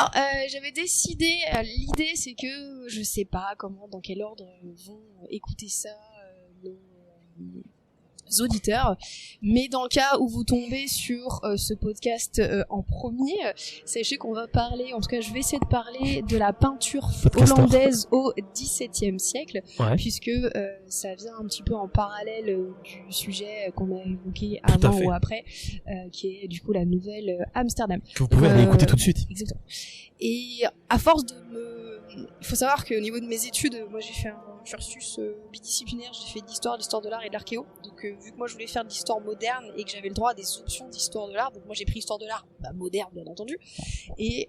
Alors, j'avais décidé, l'idée c'est que je sais pas comment, dans quel ordre vont écouter ça nos auditeurs, mais dans le cas où vous tombez sur ce podcast en premier, sachez qu'on va parler, en tout cas je vais essayer de parler de la peinture hollandaise au XVIIe siècle, puisque ça vient un petit peu en parallèle du sujet qu'on a évoqué avant ou après, qui est du coup la nouvelle Amsterdam. Que vous pouvez aller écouter tout de suite. Exactement. Et à force de il faut savoir qu'au niveau de mes études, moi j'ai fait un cursus bidisciplinaire, j'ai fait de l'histoire de l'art et de l'archéo. Donc vu que moi je voulais faire de l'histoire moderne et que j'avais le droit à des options d'histoire de l'art, donc moi j'ai pris histoire de l'art moderne bien entendu. Et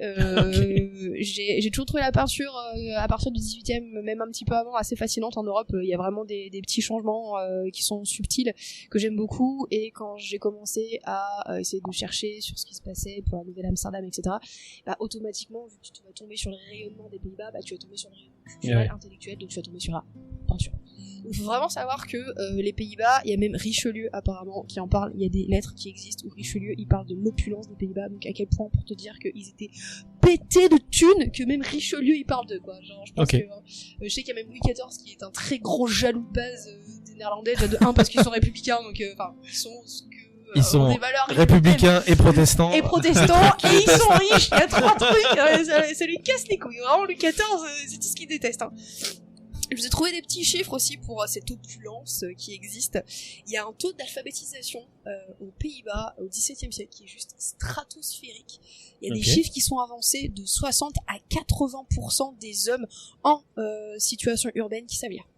j'ai toujours trouvé la peinture à partir du 18e, même un petit peu avant, assez fascinante en Europe. Il y a vraiment des petits changements qui sont subtils que j'aime beaucoup. Et quand j'ai commencé à essayer de chercher sur ce qui se passait pour la nouvelle Amsterdam, etc., automatiquement, vu que tu vas tomber sur le rayonnement des Pays-Bas, tu vas tomber sur le rayonnement culturel, intellectuel, donc tu vas tomber sur la peinture. Il faut vraiment savoir que les Pays-Bas, il y a même Richelieu apparemment qui en parle, il y a des lettres qui existent où Richelieu il parle de l'opulence des Pays-Bas, donc à quel point pour te dire qu'ils étaient pétés de thunes que même Richelieu il parle d'eux, quoi. Genre je pense que je sais qu'il y a même Louis XIV qui est un très gros jaloux de base des Néerlandais, déjà de 1 parce qu'ils sont républicains, donc ils sont des valeurs républicains et protestants. Et protestants, et ils sont riches, il y a 3 trucs, ça lui casse les couilles. Vraiment, Louis XIV, c'est tout ce qu'il déteste, hein. Je vous ai trouvé des petits chiffres aussi pour cette opulence qui existe. Il y a un taux d'alphabétisation aux Pays-Bas au XVIIe siècle qui est juste stratosphérique. Il y a des chiffres qui sont avancés de 60 à 80% des hommes en situation urbaine qui savent lire.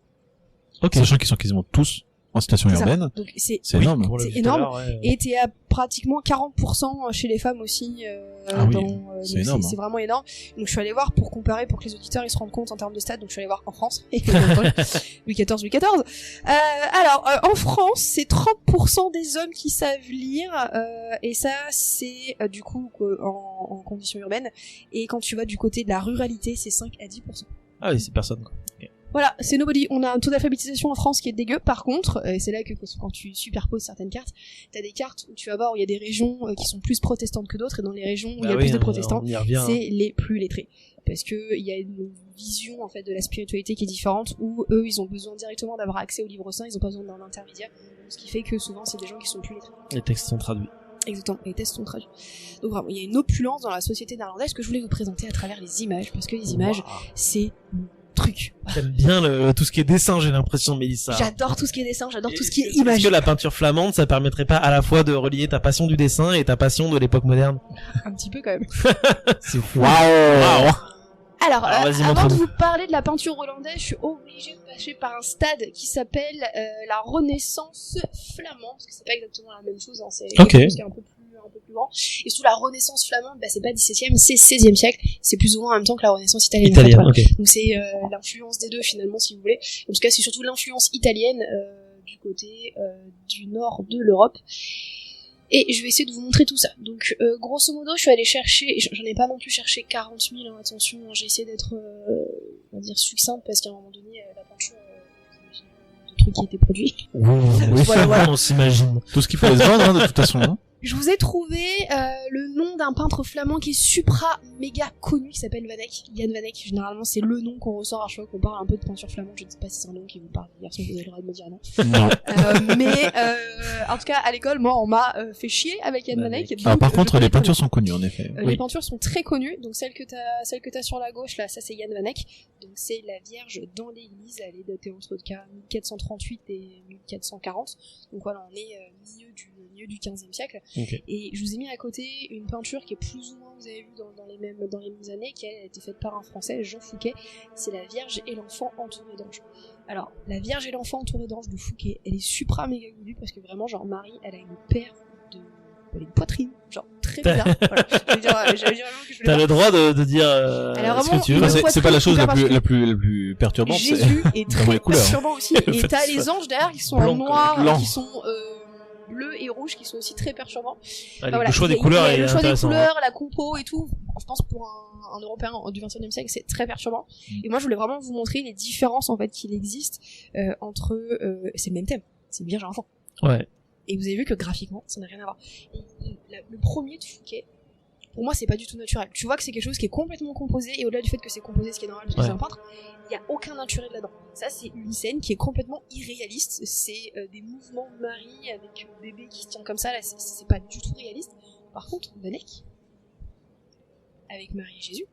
Sachant qu'ils sont quasiment tous en situation urbaine. Donc c'est énorme. C'est énorme. Et t'es à pratiquement 40% chez les femmes aussi. C'est énorme. C'est vraiment énorme. Donc je suis allée voir pour comparer, pour que les auditeurs ils se rendent compte en termes de stats. Donc je suis allée voir en France. Louis XIV. Alors en France, c'est 30% des hommes qui savent lire. Et ça, c'est du coup en conditions urbaines. Et quand tu vas du côté de la ruralité, c'est 5 à 10%. Ah oui, c'est personne, quoi. Okay. Voilà, c'est nobody. On a un taux d'alphabétisation en France qui est dégueu. Par contre, et c'est là que quand tu superposes certaines cartes, t'as des cartes où tu vas voir où il y a des régions qui sont plus protestantes que d'autres, et dans les régions où il y a plus de protestants, c'est les plus lettrés. Parce que il y a une vision en fait de la spiritualité qui est différente, où eux ils ont besoin directement d'avoir accès au livre saint, ils ont pas besoin d'un intermédiaire, ce qui fait que souvent c'est des gens qui sont plus lettrés. Les textes sont traduits. Exactement, les textes sont traduits. Donc vraiment, il y a une opulence dans la société néerlandaise que je voulais vous présenter à travers les images, parce que les images, c'est truc. J'aime bien tout ce qui est dessin, j'ai l'impression, Mélissa. J'adore tout ce qui est dessin, j'adore tout ce qui est image. Est-ce que la peinture flamande, ça permettrait pas à la fois de relier ta passion du dessin et ta passion de l'époque moderne? Un petit peu quand même. C'est fou. Waouh. Alors avant de vous parler de la peinture hollandaise, je suis obligée de passer par un stade qui s'appelle la Renaissance flamande, parce que c'est pas exactement la même chose, hein, c'est quelque chose qui est un peu plus grand. Et surtout la Renaissance flamande, c'est pas 17e, c'est 16e siècle, c'est plus ou moins en même temps que la Renaissance italienne. Donc c'est l'influence des deux finalement, si vous voulez. En tout cas, c'est surtout l'influence italienne du côté du nord de l'Europe. Et je vais essayer de vous montrer tout ça. Donc, grosso modo, je suis allée chercher, j'en ai pas non plus cherché 40 000, hein, attention, j'ai essayé d'être, on va dire, succincte, parce qu'à un moment donné, la peinture, de trucs qui étaient produits. Voilà. On s'imagine. Tout ce qu'il fallait se vendre, de toute façon. Hein. Je vous ai trouvé le nom d'un peintre flamand qui est supra méga connu, qui s'appelle Van Eyck. Jan Van Eyck, généralement c'est le nom qu'on ressort à chaque fois qu'on parle un peu de peinture flamande. Je ne sais pas si c'est un nom qui vous parle, garçon, vous avez le droit de me dire non. Non. Mais en tout cas à l'école, moi on m'a fait chier avec Jan Van Eyck. Par contre les peintures sont connues en effet. Les peintures sont très connues, donc celle que t'as sur la gauche là, ça c'est Jan Van Eyck. Donc c'est la Vierge dans l'église, elle est datée entre 1438 et 1440. Donc voilà, on est milieu du 15e siècle. Okay. Et je vous ai mis à côté une peinture qui est plus ou moins, vous avez vu dans les mêmes années, qui a été faite par un Français, Jean Fouquet. C'est la Vierge et l'enfant entouré d'anges. Alors, la Vierge et l'enfant entouré d'anges de Fouquet, elle est supra méga connue parce que vraiment, genre, Marie, elle a une paire elle a une poitrine, genre, très bizarre. Voilà. Je veux dire vraiment que je voulais T'as le droit de dire ce que tu veux. C'est pas la chose la plus perturbante. Jésus est très perturbant aussi. Et t'as les anges derrière qui sont en noir, qui sont bleu et rouge qui sont aussi très perturbants. Le choix des couleurs est intéressant. Le choix des couleurs, la compo et tout. Je pense pour un Européen du XXe siècle, c'est très perturbant. Et moi, je voulais vraiment vous montrer les différences en fait qu'il existe entre. C'est le même thème. C'est Vierge et enfant. Ouais. Et vous avez vu que graphiquement, ça n'a rien à voir. Le premier de Fouquet, pour moi c'est pas du tout naturel. Tu vois que c'est quelque chose qui est complètement composé, et au-delà du fait que c'est composé, ce qui est normal parce que c'est un peintre, il y a aucun naturel là-dedans. Ça c'est une scène qui est complètement irréaliste, c'est des mouvements de Marie avec bébé qui se tient comme ça, là c'est pas du tout réaliste. Par contre Vanek avec Marie et Jésus,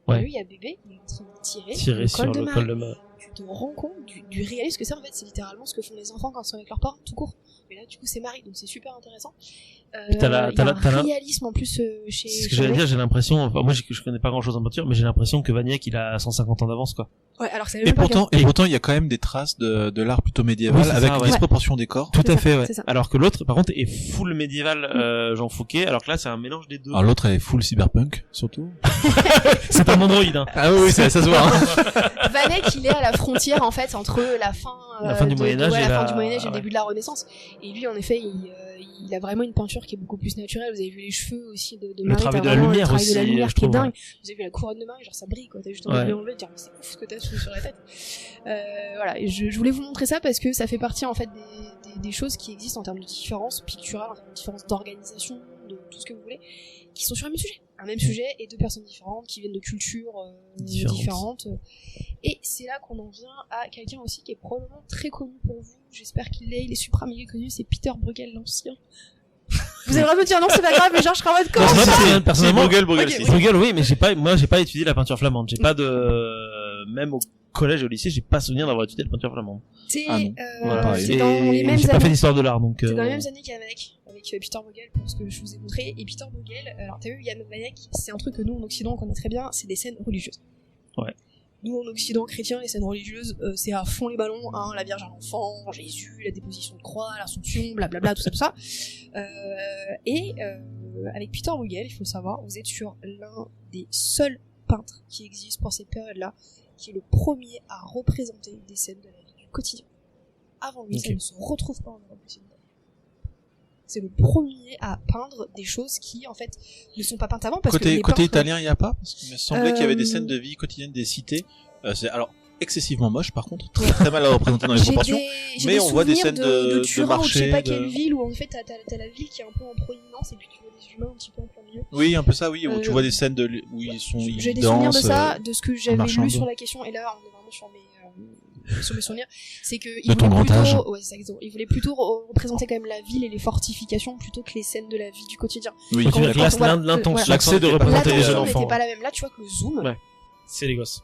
lui il y a bébé, il est en train de tirer sur le col de Marie. Tu te rends compte du réalisme que c'est en fait, c'est littéralement ce que font les enfants quand ils sont avec leurs parents, tout court. Mais là du coup c'est Marie, donc c'est super intéressant. Il y a un réalisme en plus chez... C'est ce que j'allais dire, j'ai l'impression, enfin, moi je connais pas grand chose en peinture, mais j'ai l'impression que Vaniek il a 150 ans d'avance quoi. Ouais, alors c'est et pourtant il y a quand même des traces de l'art plutôt médiéval, oui, avec une disproportion des corps. Tout à fait, ouais. Alors que l'autre par contre est full médiéval, Jean Fouquet, alors que là c'est un mélange des deux. Alors l'autre est full cyberpunk surtout. C'est un androïde hein. Ah oui, ça se voit. Hein. Vanek il est à la frontière en fait entre la fin du Moyen-Âge et la fin du Moyen-Âge et le début de la Renaissance, et lui en effet il a vraiment une peinture qui est beaucoup plus naturelle. Vous avez vu les cheveux aussi de Marie, le travail de la lumière, le travail aussi, de la lumière qui est dingue. Ouais. Vous avez vu la couronne de Marie, genre ça brille quoi, t'as juste envie de l'enlever, de dire c'est ouf ce que t'as sur la tête. Voilà, et je voulais vous montrer ça parce que ça fait partie en fait des choses qui existent en termes de différences picturales, en termes de différences d'organisation, de tout ce que vous voulez, qui sont sur un même sujet et deux personnes différentes qui viennent de cultures différentes. Et c'est là qu'on en vient à quelqu'un aussi qui est probablement très connu pour vous, j'espère il est supra méga connu, c'est Peter Bruegel l'Ancien. Vous allez vraiment me dire non c'est pas grave, mais genre je serai en mode comment ça personnellement Bruegel, oui, mais j'ai pas étudié la peinture flamande, j'ai pas de, même au collège et au lycée j'ai pas souvenir d'avoir étudié la peinture flamande. C'est voilà. c'est dans les mêmes années. J'ai pas fait d'histoire de l'art donc c'est dans les mêmes années qu'Avanek avec Peter Bruegel, pour ce que je vous ai montré. Et Peter Bruegel, alors t'as vu Jan Vanek, c'est un truc que nous en Occident on connaît très bien, c'est des scènes religieuses. Ouais. Nous en Occident chrétien, les scènes religieuses, c'est à fond les ballons, hein, la Vierge à l'enfant, Jésus, la déposition de croix, l'Assomption, blablabla, tout ça. Avec Peter Bruegel, il faut savoir, vous êtes sur l'un des seuls peintres qui existent pour cette période-là, qui est le premier à représenter des scènes de la vie du quotidien. Avant lui, ça ne se retrouve pas en Europe occidentale. C'est le premier à peindre des choses qui, en fait, ne sont pas peintes avant. Parce que côté italien, il n'y a pas? Parce qu'il me semblait qu'il y avait des scènes de vie quotidienne des cités. C'est, alors, excessivement moche, par contre. Très, très mal représentées dans les proportions. Mais on voit des scènes de Turin, marché. Ou je sais pas quelle ville, où en fait, t'as la ville qui est un peu en proéminence, et puis tu vois des humains un petit peu en plein milieu. Oui, un peu ça, oui, où tu vois des scènes où ils sont, j'ai des souvenirs de ça, de ce que j'avais lu sur la question, et là, on est vraiment sur mes souvenirs, c'est que il voulait plutôt représenter quand même la ville et les fortifications plutôt que les scènes de la vie du quotidien. Oui, l'accès de représenter les jeunes enfants. N'était pas la même. Là, tu vois que le zoom, c'est les gosses.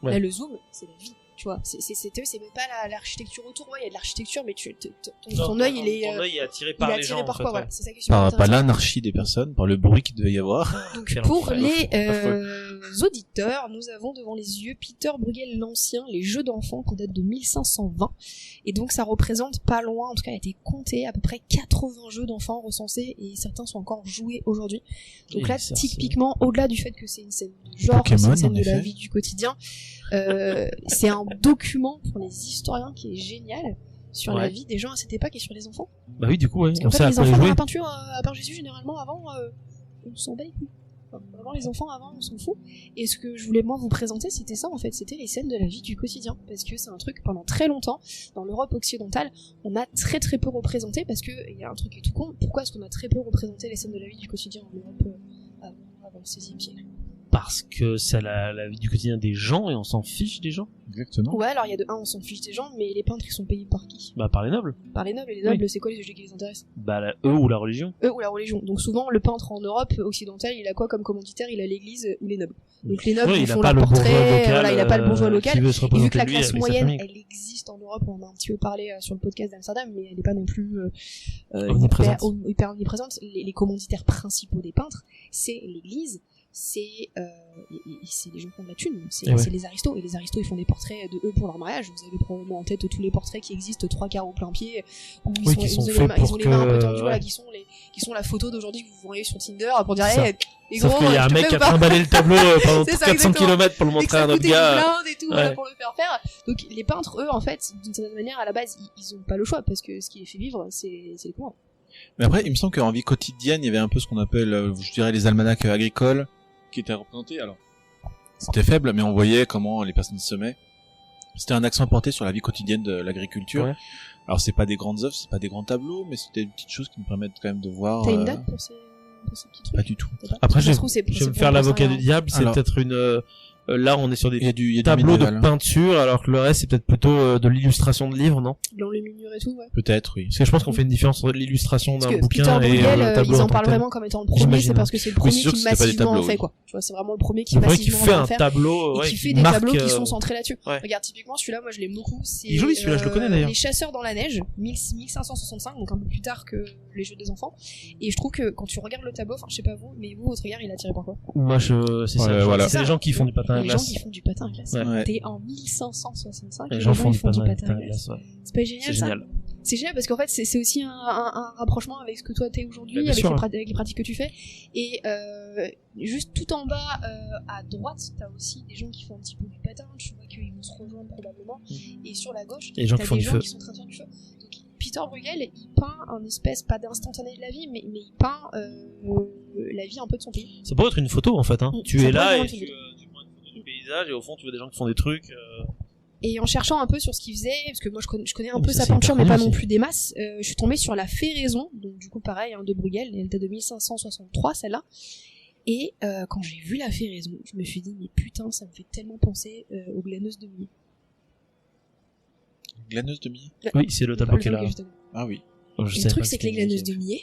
Là, le zoom, c'est la vie. Tu vois, c'est même pas l'architecture autour. Ouais, il y a de l'architecture, mais ton œil, ton œil est attiré par les gens. Par quoi, voilà. C'est ça qui est super intéressant. Par l'anarchie des personnes, par le bruit qu'il devait y avoir. Donc, pour les auditeurs, nous avons devant les yeux Peter Bruegel l'Ancien, les jeux d'enfants qui datent de 1520. Et donc, ça représente pas loin, en tout cas, il a été compté à peu près 80 jeux d'enfants recensés, et certains sont encore joués aujourd'hui. Donc là, typiquement, au-delà du fait que c'est une scène de genre, c'est une scène de la vie du quotidien, c'est un document pour les historiens qui est génial sur la vie des gens à cette époque et sur les enfants. Bah oui, du coup, ouais. Parce qu'en fait, les enfants dans la peinture, à part Jésus, généralement, avant, on s'en bat les couilles. Avant, les enfants, avant, on s'en fout. Et ce que je voulais, moi, vous présenter, c'était ça, en fait. C'était les scènes de la vie du quotidien. Parce que c'est un truc, pendant très longtemps, dans l'Europe occidentale, on a très très peu représenté, parce que, il y a un truc qui est tout con, pourquoi est-ce qu'on a très peu représenté les scènes de la vie du quotidien en Europe avant le 16e siècle? Parce que c'est la vie du quotidien des gens et on s'en fiche des gens. Exactement. Ouais, alors il y a on s'en fiche des gens, mais les peintres ils sont payés par qui? Bah par les nobles. Par les nobles, et les nobles c'est quoi les sujets qui les intéressent? Bah eux ou la religion. Eux ou la religion. Donc souvent le peintre en Europe occidentale, il a quoi comme commanditaire? Il a l'église ou les nobles. Donc les nobles ils font leur portrait, voilà, il a pas le bourgeois local. Et vu que la classe moyenne, elle existe en Europe, on en a un petit peu parlé sur le podcast d'Amsterdam, mais elle n'est pas non plus hyper omniprésente. Les commanditaires principaux des peintres, c'est l'église, c'est les gens qui ont de la thune, c'est les aristos, et les aristos ils font des portraits de eux pour leur mariage. Vous avez probablement en tête tous les portraits qui existent 3/4 au plein pied, où ils ont les mains un peu tendues, voilà, qui sont la photo d'aujourd'hui que vous voyez sur Tinder pour dire les gros, sauf qu'il y a un mec qui a trimballé le tableau pendant 400 km pour le montrer à un autre gars et tout, voilà, pour le faire faire. Donc les peintres eux en fait d'une certaine manière à la base ils ont pas le choix, parce que ce qui les fait vivre c'est les commandes. Mais après il me semble qu'en vie quotidienne il y avait un peu ce qu'on appelle je dirais les almanachs agricoles qui étaient représentés. Alors c'était faible, mais on voyait comment les personnes semaient. C'était un accent porté sur la vie quotidienne de l'agriculture. Ouais. Alors c'est pas des grandes œuvres, c'est pas des grands tableaux, mais c'était des petites choses qui nous permettent quand même de voir. T'as une date pour ces un peu ce petit truc? Pas du tout. Après, Ça se trouve, c'est je vais me pour faire moi, l'avocat c'est du rien. diable, c'est Alors- peut-être une là on est sur Il y des a du tableaux de minéral, hein. peinture alors que le reste c'est peut-être plutôt de l'illustration de livres, non? L'enluminure et tout, ouais. Peut-être, oui. Parce que je pense qu'on fait une différence entre l'illustration Parce d'un que bouquin Peter et Bruegel, le tableau ils en tant que parlent tel. vraiment comme étant le premier, J'imagine. c'est parce que c'est le Oui, premier c'est sûr qui que c'était pas des massivement en tableaux, fait, oui. quoi. Tu vois, c'est vraiment le premier qui Le premier qui massivement fait en un fait. tableau, Et ouais, qui qui fait des marque, tableaux qui sont centrés là-dessus. ouais. Regarde, typiquement, celui-là, moi, je l'aime beaucoup. Il est joli, celui-là, je le connais, d'ailleurs. Les Chasseurs dans la neige, 1565, donc un peu plus tard que les Jeux des enfants. Et je trouve que quand tu regardes le tableau, enfin, je sais pas vous, mais vous, votre regard, il est attiré par quoi? Moi c'est Ouais, ça. voilà. C'est les gens qui font du patin à Les gens glace. qui font du patin à glace. Ouais. Ouais. T'es en 1565, Les et gens les font du ils font patin à glace, ouais. C'est pas génial, C'est ça? génial. C'est génial parce qu'en fait c'est aussi un rapprochement avec ce que toi t'es aujourd'hui, Bien avec sûr. avec les pratiques que tu fais. Et juste tout en bas à droite, t'as aussi des gens qui font un petit peu du patin, tu vois qu'ils vont se rejoindre probablement. Et sur la gauche, Et les gens t'as qui font des du gens feu. qui sont en train de faire du feu. Donc Peter Bruegel, il peint un espèce, pas d'instantané de la vie, mais il peint la vie un peu de son pays. Ça pourrait être une photo en fait, hein. Mm, Tu ça es là pourrait et être une tu prends une photo du paysage et au fond tu vois des gens qui font des trucs. Et en cherchant un peu sur ce qu'il faisait, parce que moi je connais un Oui, peu ça, sa c'est peinture, hyper mais pas connu non aussi. plus des masses, je suis tombée sur La Féraison, donc du coup pareil, hein, de Bruegel, elle date de 1563 celle-là. Et quand j'ai vu La Féraison, je me suis dit, mais putain, ça me fait tellement penser aux glaneuses de Millet. Glaneuse de Millet. Oui, c'est le tableau qui est là. Ah oui. Je Le savais truc, pas c'est que les c'était glaneuses de Millet,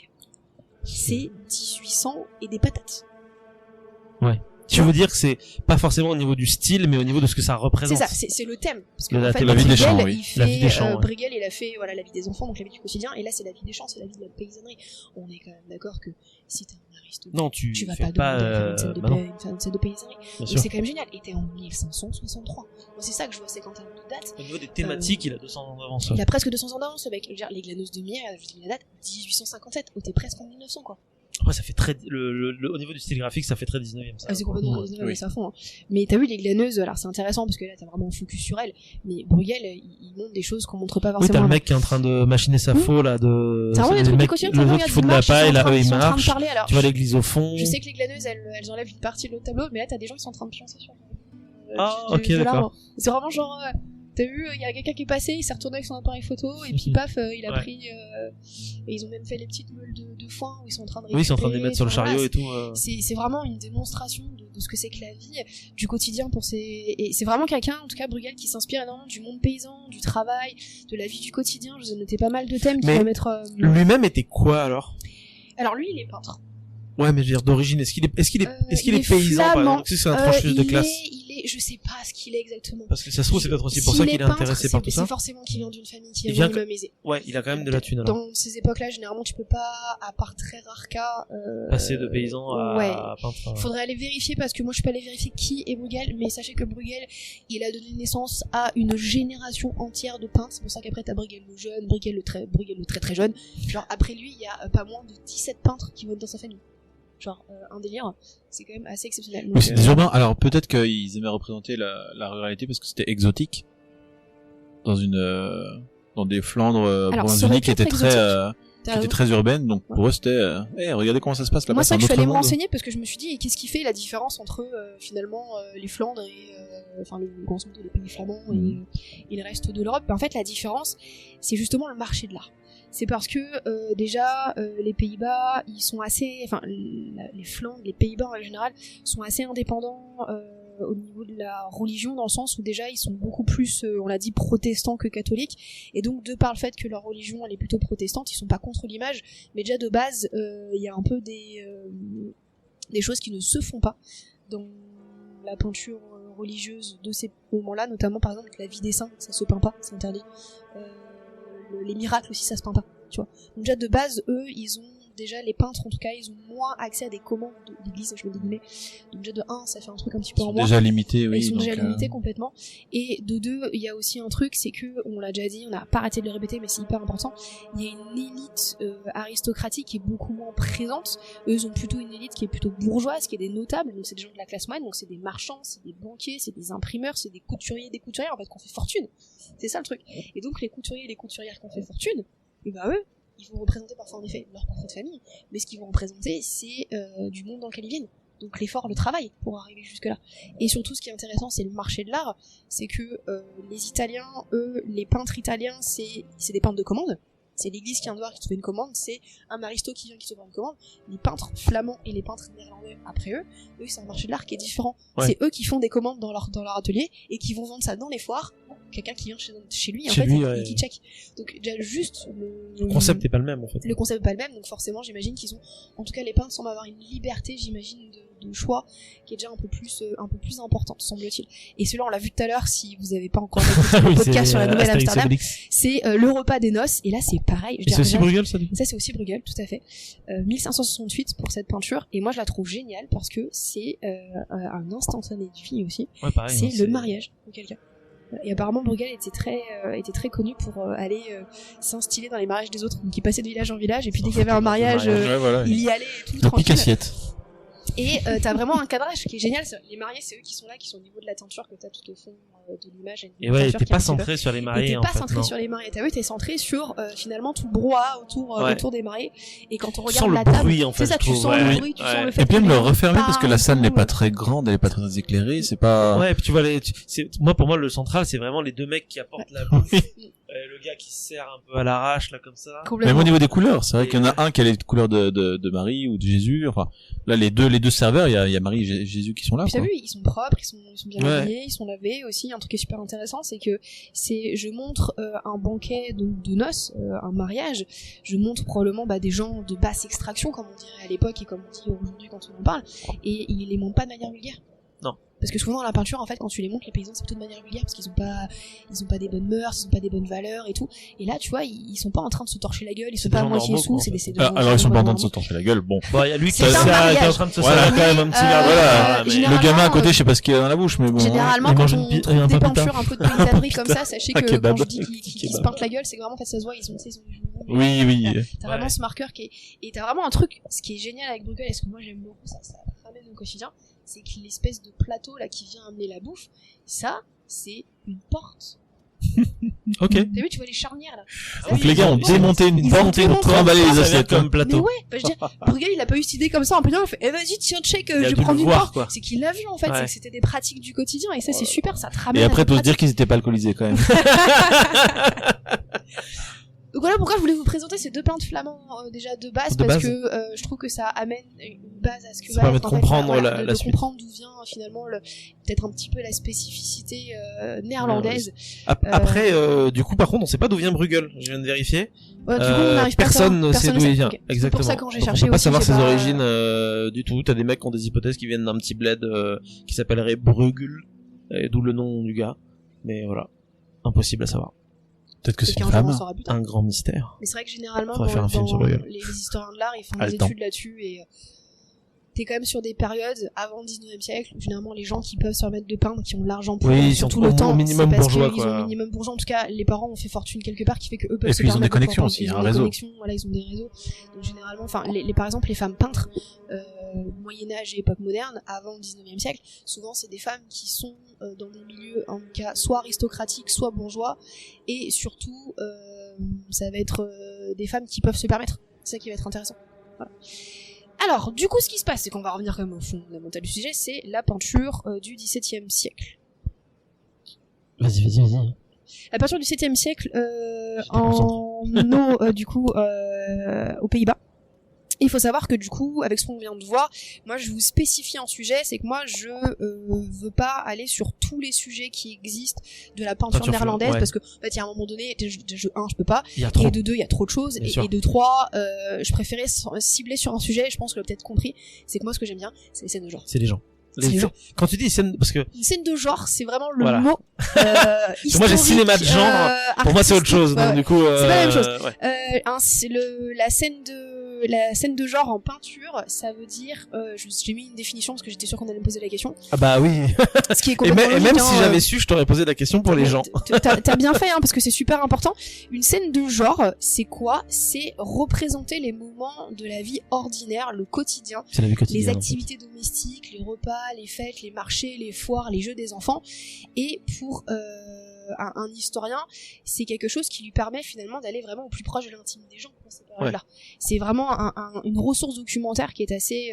c'est 1800 et des patates. Tu veux dire que c'est pas forcément au niveau du style, mais au niveau de ce que ça C'est représente. ça, c'est le thème. Parce que La en fait, thématique. La vie des Bruegel, champs, oui. il fait, La vie des champs, ouais. Bruegel, il a fait voilà, la vie des enfants, donc la vie du quotidien, et là c'est la vie des champs, c'est la vie de la paysannerie. On est quand même d'accord que si t'es un aristocrate, Non, tu vas fais pas demander à faire une scène bah non, faire une scène de paysannerie. bien Donc sûr. c'est quand même génial. Et t'es en 1563. Moi c'est ça que je vois, c'est qu'en termes de date, Au niveau des thématiques, il a 200 ans d'avance. il a presque 200 ans d'avance, le mec. Je veux dire, les glaneuses de Millet, je dis la date, 1857. Oh, t'es presque en 1900, quoi. Après, ça fait très, au niveau du style graphique, ça fait très 19e, ça. Ah, c'est complètement Ouais. oui. c'est à fond. Hein. Mais t'as vu les glaneuses, alors c'est intéressant parce que là t'as vraiment un focus sur elles. Mais Bruegel, il montre des choses qu'on montre pas Oui, forcément. t'as le avant. mec qui est en train de machiner sa faux, là, de... C'est vraiment des les trucs du mecs- quotidien. le autre qui fout de la paille, là, eux, ils sont en train de marchent. parler. Alors, Tu vois l'église au fond. je sais que les glaneuses, elles enlèvent une partie de l'autre tableau, mais là t'as des gens qui sont en train de pioncer sur Ah, de ok, d'accord. l'arbre. C'est vraiment genre, t'as vu, il y a quelqu'un qui est passé, il s'est retourné avec son appareil photo, et puis paf, il a Ouais. pris. Et ils ont même fait les petites meules de foin où ils sont en train de Oui, ils sont en train de les récupérer, mettre sur le enfin, chariot voilà, et tout. c'est vraiment une démonstration de ce que c'est que la vie, du quotidien pour et c'est vraiment quelqu'un, en tout cas Bruegel, qui s'inspire énormément du monde paysan, du travail, de la vie du quotidien. Je vous ai noté pas mal de thèmes qui Mais vont mettre. Lui-même était quoi, alors? Alors lui, il est peintre. Ouais, mais je veux dire, d'origine, est-ce qu'il est Il est paysan, par flamand. exemple? Si c'est un trancheuse de classe. Je sais pas ce qu'il est exactement. Parce que ça se trouve, c'est peut-être aussi pour S'il ça qu'il est peintre, intéressé par tout ça. C'est forcément qu'il vient d'une famille qui est Il vient minimum aisée. Ouais, il a quand même de la thune, alors. Dans ces époques-là, généralement, tu peux pas, à part très rares cas, Passer de paysan à peintre. Faudrait aller vérifier parce que moi je peux aller vérifier qui est Bruegel, mais sachez que Bruegel, il a donné naissance à une génération entière de peintres. C'est pour ça qu'après t'as Bruegel le jeune, Bruegel le très très jeune. Genre après lui, il y a pas moins de 17 peintres qui vont être dans sa famille. Genre un délire, c'est quand même assez exceptionnel. Oui, Donc, c'est des urbains. Alors peut-être qu'ils aimaient représenter la ruralité parce que c'était exotique dans des Flandres Alors, ça aurait Bourgogne pu qui étaient être très exotique. T'as qui raison. étaient très urbaines. Donc pour eux c'était regardez comment ça se passe là-bas. Moi, c'est c'est un que je suis autre allée me monde. renseigner parce que je me suis dit, et qu'est-ce qui fait la différence entre finalement les Flandres et enfin le grand centre des pays flamands et le reste de l'Europe? Ben, en fait, la différence, c'est justement le marché de l'art. C'est parce que déjà les Pays-Bas, ils sont assez, enfin les Flandres, les Pays-Bas en général, sont assez indépendants au niveau de la religion, dans le sens où déjà ils sont beaucoup plus, on l'a dit, protestants que catholiques, et donc de par le fait que leur religion elle est plutôt protestante, ils sont pas contre l'image, mais déjà de base il y a un peu des choses qui ne se font pas dans la peinture religieuse de ces moments-là, notamment par exemple la vie des saints, ça se peint pas, c'est interdit. Les miracles aussi, ça se peint pas, tu vois. Donc déjà de base, eux, ils ont déjà, les peintres en tout cas, ils ont moins accès à des commandes d'église, je mets des guillemets. Donc déjà de 1, ça fait un truc un petit peu Ils en sont moins. déjà limités, oui. Ils sont donc, déjà limités complètement. Et de 2, il y a aussi un truc, c'est que, on l'a déjà dit, on n'a pas arrêté de le répéter, mais c'est hyper important, il y a une élite aristocratique qui est beaucoup moins présente. Eux, ils ont plutôt une élite qui est plutôt bourgeoise, qui est des notables, donc c'est des gens de la classe moyenne, donc c'est des marchands, c'est des banquiers, c'est des imprimeurs, c'est des couturiers, en fait, qu'on fait fortune. C'est ça le truc. Et donc les couturiers et les couturières qu'on fait fortune, et bah eux, ils vont représenter parfois en effet leur portrait de famille, mais ce qu'ils vont représenter, c'est du monde dans lequel ils viennent. Donc l'effort, le travail pour arriver jusque-là. Et surtout, ce qui est intéressant, c'est le marché de l'art. C'est que les Italiens, eux, les peintres italiens, c'est des peintres de commande. c'est l'église qui vient de voir qui sauve une commande, c'est un aristo qui vient qui sauve une commande. Les peintres flamands et les peintres néerlandais après eux, c'est un marché de l'art qui est différent. Ouais. C'est eux qui font des commandes dans leur atelier et qui vont vendre ça dans les foires. Quelqu'un qui vient chez lui en Chez fait lui, et ouais. qui check. Donc déjà juste Le concept est pas le même en fait. le concept est pas le même, donc forcément j'imagine qu'ils ont, en tout cas les peintres semblent avoir une liberté, j'imagine, de choix qui est déjà un peu plus importante, semble-t-il. Et celui-là on l'a vu tout à l'heure, si vous avez pas encore écouté le Oui, podcast c'est sur la nouvelle Astérix Amsterdam, Obélix. c'est le repas des noces, et là c'est pareil. Et c'est aussi Bruegel ça du coup. Ça c'est aussi Bruegel, tout à fait. 1568 pour cette peinture, et moi je la trouve géniale parce que c'est un instantané de vie aussi. Ouais, pareil. C'est hein, le mariage de quelqu'un. Et apparemment Bruegel était très connu pour aller s'instiller dans les mariages des autres, donc il passait de village en village et puis dès qu'il y avait un mariage Ouais, voilà. il y allait et tout Le tranquille. pique-assiette. Et t'as vraiment un cadrage qui est génial. Les mariés c'est eux qui sont là, qui sont au niveau de la teinture que t'as tout au fond de l'image. Et ouais, t'es pas centré sur les Et mariés t'es en pas fait. centré non. sur les mariés, t'as vu, t'es centré sur finalement tout le brouhaha Ouais. autour des mariés. Et quand on Tu sens regarde le la table, bruit, en fait, c'est ça, je tu trouve, sens ouais. le bruit, tu Ouais. sens le fait Et puis que même les le gens refermer parce que la parlent, salle n'est tout. pas très grande, elle est pas très éclairée, c'est pas... Ouais, et puis tu vois moi pour moi le central c'est vraiment les deux mecs qui apportent la bouffe. Le gars qui se sert un peu à l'arrache là comme ça. Même Complètement. au niveau des couleurs, c'est vrai qu'il y en a un qui a les couleurs de Marie ou de Jésus, enfin, là les deux serveurs, il y a Marie et Jésus qui sont là, Puis t'as quoi. vu, ils sont propres, ils sont bien Ouais. habillés, ils sont lavés aussi. Un truc qui est super intéressant, c'est que je montre un banquet de noces, un mariage. Je montre probablement des gens de basse extraction, comme on dirait à l'époque et comme on dit aujourd'hui quand on en parle. Et ils les montrent pas de manière vulgaire. Non. Parce que souvent dans la peinture, en fait, quand tu les montres, les paysans, c'est plutôt de manière vulgaire parce qu'ils ont pas des bonnes mœurs, ils ont pas des bonnes valeurs et tout. Et là, tu vois, ils sont pas en train de se torcher la gueule, ils sont C'est pas à des gens moitié normaux, sous, quoi, c'est en des fait. gens Alors ils sont pas en train de se normaux. torcher la gueule, bon. Bon, il y a lui qui C'est est un qui est mariage. en train de se Voilà. servir quand même un petit verre de Voilà. vin, mais- Généralement, Le gamin à côté, je sais pas ce qu'il y a dans la bouche, mais bon. Généralement, Il quand mange on un trouve des papita. peintures un peu de paysannerie comme ça, sachez Un que kebab. quand je dis qu'ils se peintent la gueule, c'est que vraiment, en fait, ça se voit, ils ont des joues Oui, oui. T'as vraiment ce marqueur et t'as vraiment un truc, ce qui est génial avec Bruegel, et ce que moi j'aime beaucoup, ça ramène au quotidien, c'est que l'espèce de plateau là qui vient amener la bouffe, ça, c'est une porte. Ok. T'as vu, tu vois les charnières là. Ça, Donc c'est- les gars ont Ils ont démonté une ils ont porte pour démonté trimballer Ça les vient assiettes. comme hein. Mais plateau. ouais, je veux dire, Bruegel il a pas eu cette idée comme ça en plein, il fait, vas-y, tiens, check, Il a je vais dû prendre le une voir, porte. quoi. C'est qu'il l'a vu en fait, Ouais. c'est que c'était des pratiques du quotidien, et ça c'est super, ça te ramène Et à après, des t'oses dire pratiques. qu'ils étaient pas alcoolisés quand même. Donc voilà pourquoi je voulais vous présenter ces deux peintres flamands déjà de base, De parce base. que je trouve que ça amène une base à ce que Ça va permet être, de en fait, comprendre voilà, la de suite. comprendre d'où vient finalement peut-être un petit peu la spécificité néerlandaise. Après, du coup, par contre, on sait pas d'où vient Bruegel. Je viens de vérifier. Du coup, on n'arrive pas à Personne savoir. ne sait d'où il vient. Ok. Exactement. C'est pour ça que quand j'ai Donc, cherché on peut pas aussi, savoir j'ai ses pas- origines du tout. T'as des mecs qui ont des hypothèses qui viennent d'un petit bled qui s'appellerait Bruegel, et d'où le nom du gars. Mais voilà, impossible à savoir. Peut-être que c'est Peut-être une qu'un jour, on femme. saura plus tard. Un grand mystère. Mais c'est vrai que généralement, Faudrait faire un film sur dans Bruegel. les historiens de l'art, ils font Ah, des le temps. études là-dessus, et t'es quand même sur des périodes avant le 19e siècle où généralement les gens qui peuvent se permettre de peindre, qui ont de l'argent pour Oui, ils surtout sont le au temps, minimum c'est parce bourgeois, qu'ils quoi. ont le minimum bourgeois. En tout cas, les parents ont fait fortune quelque part qui fait que eux peuvent Et se puis ils ont des permettre de connexions pouvoir aussi, peindre. Ils un ont des réseau. connexions, voilà, ils ont des réseaux. Donc généralement, enfin, par exemple, les femmes peintres, Moyen-Âge et époque moderne, avant le 19e siècle, souvent c'est des femmes qui sont dans des milieux, en tout cas, soit aristocratiques, soit bourgeois, et surtout, ça va être des femmes qui peuvent se permettre. C'est ça qui va être intéressant. Voilà. Alors, du coup, ce qui se passe, c'est qu'on va revenir quand même au fondamental du sujet, c'est la peinture du XVIIe siècle. Vas-y. La peinture du XVIIe siècle J'étais concentré. du coup, aux Pays-Bas. Il faut savoir que du coup, avec ce qu'on vient de voir, moi je vous spécifie un sujet, c'est que moi je veux pas aller sur tous les sujets qui existent de la peinture Peinture néerlandaise, ouais. parce que en fait, il y a un moment donné, je peux pas, Il y a trop. et de deux, il y a trop de choses, Bien sûr. et de trois, je préférais cibler sur un sujet, et je pense que vous l'avez peut-être compris, c'est que moi ce que j'aime bien, c'est les scènes de genre. C'est les gens. C'est les gens. Quand tu dis scène, parce que Une scène de genre, c'est vraiment le Voilà. mot moi, j'ai historique, cinéma de genre, pour moi c'est autre chose. artistique, Donc du coup, C'est pas la même chose. ouais. C'est la scène de genre en peinture, ça veut dire, j'ai mis une définition parce que j'étais sûr qu'on allait me poser la question. Ah bah oui. Ce qui est Et complètement même logique, si hein, j'avais su, je t'aurais posé la question pour les gens. T'as bien fait, hein, parce que c'est super important. Une scène de genre, c'est quoi? C'est représenter les moments de la vie ordinaire, le quotidien, C'est la vie les quotidienne. activités domestiques, les repas, les fêtes, les marchés, les foires, les jeux des enfants. Et pour un historien, c'est quelque chose qui lui permet finalement d'aller vraiment au plus proche de l'intime des gens dans ces périodes-là. C'est vraiment une ressource documentaire qui est assez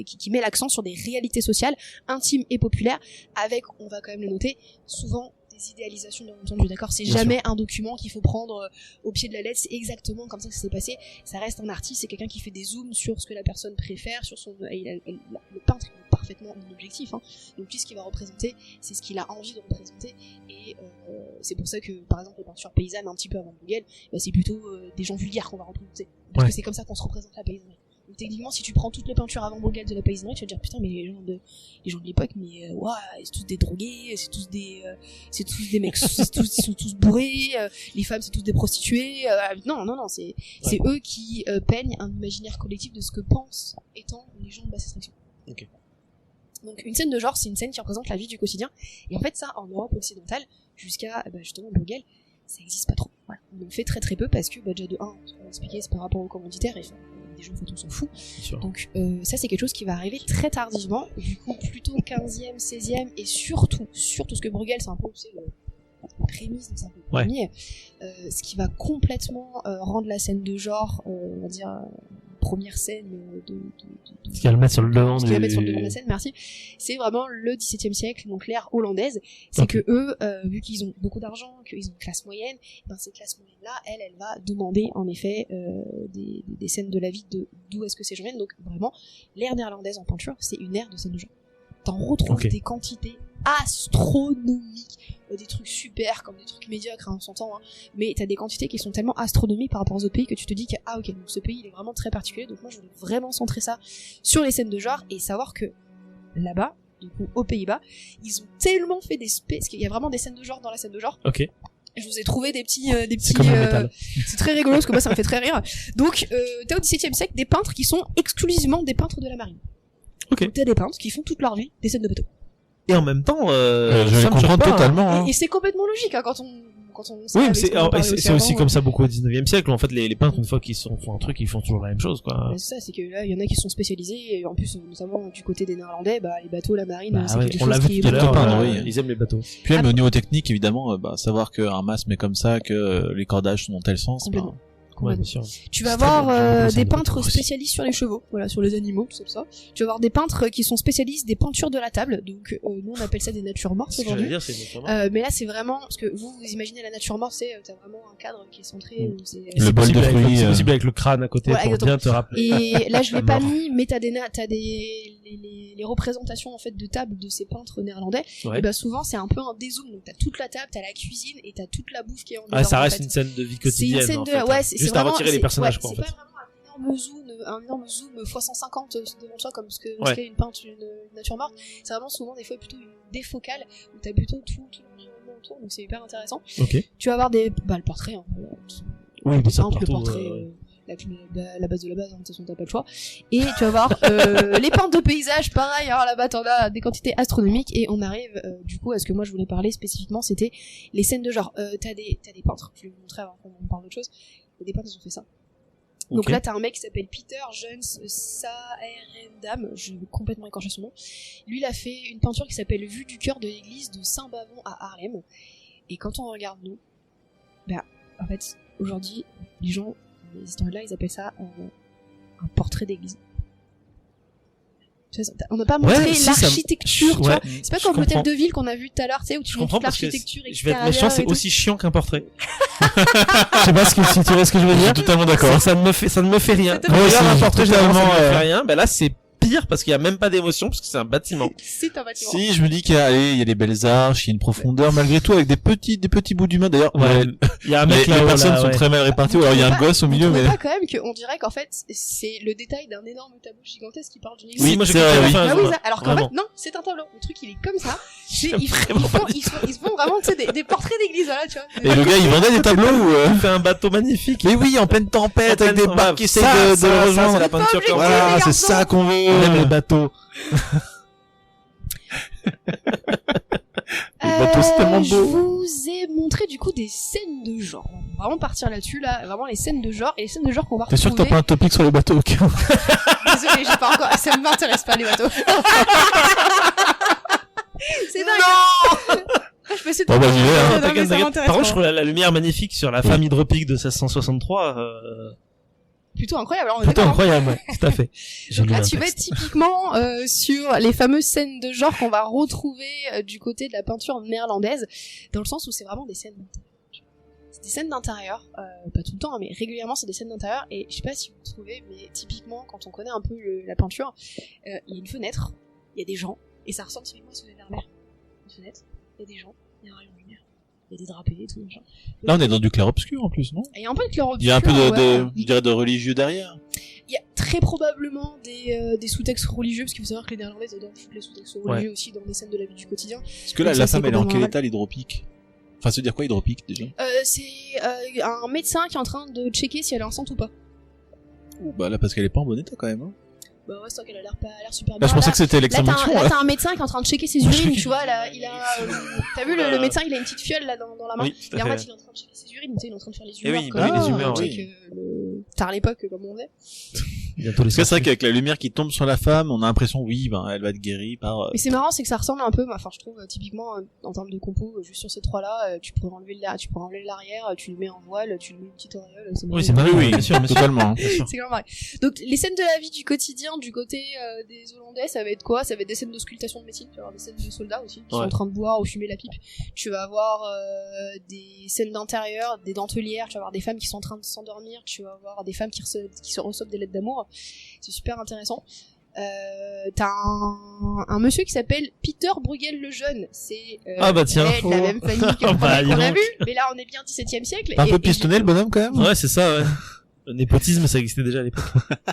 qui met l'accent sur des réalités sociales intimes et populaires, avec, on va quand même le noter, souvent des idéalisations, bien entendu, d'accord. C'est Bien jamais un document qu'il faut prendre au pied de la lettre. C'est exactement comme ça que ça s'est passé. Ça reste un artiste, c'est quelqu'un qui fait des zooms sur ce que la personne préfère, sur son. Le peintre est parfaitement objectif. Hein. Donc lui, ce qu'il va représenter, c'est ce qu'il a envie de représenter. Et c'est pour ça que, par exemple, les peintures paysannes, un petit peu avant Bruegel, c'est plutôt des gens vulgaires qu'on va représenter. Parce que c'est comme ça qu'on se représente la paysannerie. Donc techniquement, si tu prends toutes les peintures avant Bruegel de la paysannerie, tu vas te dire putain, mais les gens de l'époque, mais c'est tous des drogués, c'est tous des mecs, ils sont tous bourrés, les femmes c'est tous des prostituées. Non, c'est eux qui peignent un imaginaire collectif de ce que pensent étant les gens de basse extraction. Okay. Donc une scène de genre, c'est une scène qui représente la vie du quotidien. Et en fait, ça, en Europe occidentale, jusqu'à justement Bruegel, ça existe pas trop. Voilà. On en fait très très peu parce que déjà de 1, on va expliquer, c'est par rapport aux commanditaires, et des gens en fait on s'en fout. Donc ça c'est quelque chose qui va arriver très tardivement, du coup plutôt 15e, 16e, et surtout ce que Bruegel, c'est un peu le prémisse, donc c'est un peu le premier, ce qui va complètement rendre la scène de genre, on va dire première scène ce qu'il va le mettre sur le devant de la scène, merci, c'est vraiment le XVIIe siècle, donc l'ère hollandaise. C'est que eux, vu qu'ils ont beaucoup d'argent, qu'ils ont une classe moyenne, ben cette classe moyenne là, elle va demander en effet des scènes de la vie d'où est-ce que ces gens viennent. Donc vraiment, l'ère néerlandaise en peinture, c'est une ère de scènes de genre. T'en retrouves des quantités astronomiques, des trucs super comme des trucs médiocres, hein, on s'entend, hein, mais t'as des quantités qui sont tellement astronomiques par rapport aux autres pays que tu te dis que ok, donc ce pays il est vraiment très particulier. Donc moi je voulais vraiment centrer ça sur les scènes de genre et savoir que là-bas, du coup aux Pays-Bas, ils ont tellement fait parce qu'il y a vraiment des scènes de genre dans la scène de genre. Ok. Je vous ai trouvé des petits c'est comme le métal. C'est très rigolo parce que moi ça me fait très rire. Donc t'as au XVIIe siècle des peintres qui sont exclusivement des peintres de la marine. Ok. Donc, t'as des peintres qui font toute leur vie des scènes de bateau. Et en même temps, je les comprends totalement. Hein. Et c'est complètement logique hein, quand on oui, mais c'est aussi comme ça beaucoup au 19e siècle. En fait, les peintres, une fois qu'ils font un truc, ils font toujours la même chose, quoi. C'est ça, c'est que là, il y en a qui sont spécialisés, et en plus, notamment du côté des Néerlandais, les bateaux, la marine, c'est quelque chose qui est... On l'a vu tout à l'heure, ils aiment les bateaux. Puis même au niveau technique, évidemment, savoir qu'un mast met comme ça, que les cordages sont dans tel sens. Ouais, bien sûr. Tu vas avoir des peintres spécialistes sur les chevaux, voilà, sur les animaux, tout ça. Tu vas avoir des peintres qui sont spécialistes des peintures de la table, donc nous on appelle ça des natures mortes aujourd'hui. Mais là c'est vraiment parce que vous imaginez la nature morte, t'as vraiment un cadre qui est centré. Le bol de fruits, c'est possible avec le crâne à côté pour bien te rappeler. Et là je l'ai pas mis, mais t'as les représentations en fait de table de ces peintres néerlandais. Et souvent c'est un peu un dézoom, donc t'as toute la table, t'as la cuisine et t'as toute la bouffe qui est en dedans. Ça reste une scène de vie quotidienne. C'est une scène de juste à retirer les personnages, quoi, en fait. C'est pas vraiment un énorme zoom x150 devant toi comme ce qu'est une peinture, une nature morte. C'est vraiment souvent des fois plutôt une défocale où t'as plutôt tout l'environnement autour, donc c'est hyper intéressant. Tu vas avoir le portrait, hein, oui, mais simple, le portrait, la base de la base, hein, de toute façon t'as pas le choix. Et tu vas voir les peintres de paysage, pareil, alors là-bas t'en as des quantités astronomiques, et on arrive du coup à ce que moi je voulais parler spécifiquement, c'était les scènes de genre. T'as des peintres, je vais vous montrer avant qu'on parle d'autre chose. Des peintres qui ont fait ça. Donc là t'as un mec qui s'appelle Peter Jöns Saerendam, je vais complètement écorcher son nom. Lui il a fait une peinture qui s'appelle Vue du cœur de l'église de Saint-Bavon à Haarlem. Et quand on regarde nous, en fait aujourd'hui les gens, les historiens là, ils appellent ça un portrait d'église. On n'a pas montré l'architecture, tu vois. C'est pas comme l'hôtel de ville qu'on a vu tout à l'heure, tu sais, où tu montres l'architecture extérieure. Je vais être méchant, c'est aussi chiant qu'un portrait. Je sais pas si tu vois ce que je veux dire. Je suis totalement d'accord. Ça ne me fait rien. Regarde un portrait, ça ne me fait rien. Là, c'est pire parce qu'il y a même pas d'émotion parce que c'est un bâtiment. C'est un bâtiment. Si, je me dis qu'il y a des belles arches, il y a une profondeur malgré tout avec des petits bouts d'humain. D'ailleurs, il y a un mec là, les personnes sont très mal réparties, ou alors il y a un gosse au milieu, mais pas quand même qu'on dirait qu'en fait c'est le détail d'un énorme tableau gigantesque qui parle d'une église. Oui, moi j'ai alors qu'en fait non, c'est un tableau. Le truc il est comme ça. Ils font vraiment des portraits d'église, voilà, tu vois. Et le gars il vendait des tableaux ou il fait un bateau magnifique. Mais oui, en pleine tempête avec des barques qui essayent de le rejoindre. La peinture. Voilà, c'est ça qu'on veut. On aime les bateaux. Les bateaux, c'est tellement beau. Je vous ai montré du coup des scènes de genre. On va vraiment partir là-dessus, là, vraiment les scènes de genre et les scènes de genre qu'on va retrouver. T'es sûr que t'as pas un topic sur les bateaux? Désolé, j'ai pas encore. Ça ne m'intéresse pas les bateaux. C'est dingue. Non. Je peux essayer de Par contre, je trouve la lumière magnifique sur la femme hydropique de 1663. plutôt incroyable. Alors, on est Plutôt d'accord, hein. incroyable, ouais, tout à fait. J'ai Donc lu là, un tu vas être texte. typiquement sur les fameuses scènes de genre qu'on va retrouver du côté de la peinture néerlandaise, dans le sens où c'est vraiment des scènes d'intérieur. C'est des scènes d'intérieur, pas tout le temps, hein, mais régulièrement c'est des scènes d'intérieur, et je sais pas si vous trouvez, mais typiquement quand on connaît un peu la peinture, il y a une fenêtre, il y a des gens, et ça ressemble typiquement à ce Vermeer. Une fenêtre, il y a des gens, il y a un rayon de lumière, il y a des drapés et tout, machin. Là, on est dans du clair-obscur, en plus, non? Et il y a un peu de clair-obscur. Il y a un peu ouais. je dirais, de religieux derrière. Il y a très probablement des sous-textes religieux, parce qu'il faut savoir que les Néerlandais adorent foutre les sous-textes religieux aussi dans des scènes de la vie du quotidien. Parce que là, Donc la ça, femme, c'est elle est en complètement quel état, l'hydropique? Enfin, ça veut dire quoi, hydropique, déjà? C'est un médecin qui est en train de checker si elle est enceinte ou pas. Bah là, parce qu'elle est pas en bon état, quand même, hein. Bah ouais, c'est vrai qu'elle a l'air super Là, bien. je pensais que c'était Là, l'extinction, t'as un médecin qui est en train de checker ses urines, tu vois, là, il a... T'as vu, le médecin, il a une petite fiole, là, dans la main. Oui, tout Et à en fait. fait, il est en train de checker ses urines, tu sais, il est en train de faire les Eh humeurs. oui, comme bah oui, les on humeurs, check, oui. tard à l'époque, comme on faisait. Bientôt les Parce que c'est vrai qu'avec la lumière qui tombe sur la femme, on a l'impression, oui, ben, elle va être guérie par... Mais c'est marrant, c'est que ça ressemble un peu, enfin, je trouve, typiquement, en termes de compo, juste sur ces trois-là, tu pourrais enlever l'arrière, tu le mets en voile, tu le mets une petite auréole, c'est Oui, c'est marrant. marrant, oui, bien sûr, bien sûr. totalement. Bien sûr. C'est quand même pareil. Donc les scènes de la vie du quotidien du côté des Hollandais, ça va être quoi? Ça va être des scènes d'auscultation de médecine, tu vas avoir des scènes de soldats aussi qui sont en train de boire ou fumer la pipe. Tu vas avoir des scènes d'intérieur, des dentelières, tu vas avoir des femmes qui sont en train de s'endormir, tu vas avoir des femmes qui se reçoivent des lettres d'amour. C'est super intéressant. T'as un monsieur qui s'appelle Peter Bruegel le Jeune. C'est Ah bah tiens. de la même famille que Ah le bah, premier dis qu'on a donc. vu, mais là on est bien 17e siècle. Un peu et pistonné, le bonhomme, quand même? Ouais, c'est ça, ouais. Le népotisme, ça existait déjà à l'époque.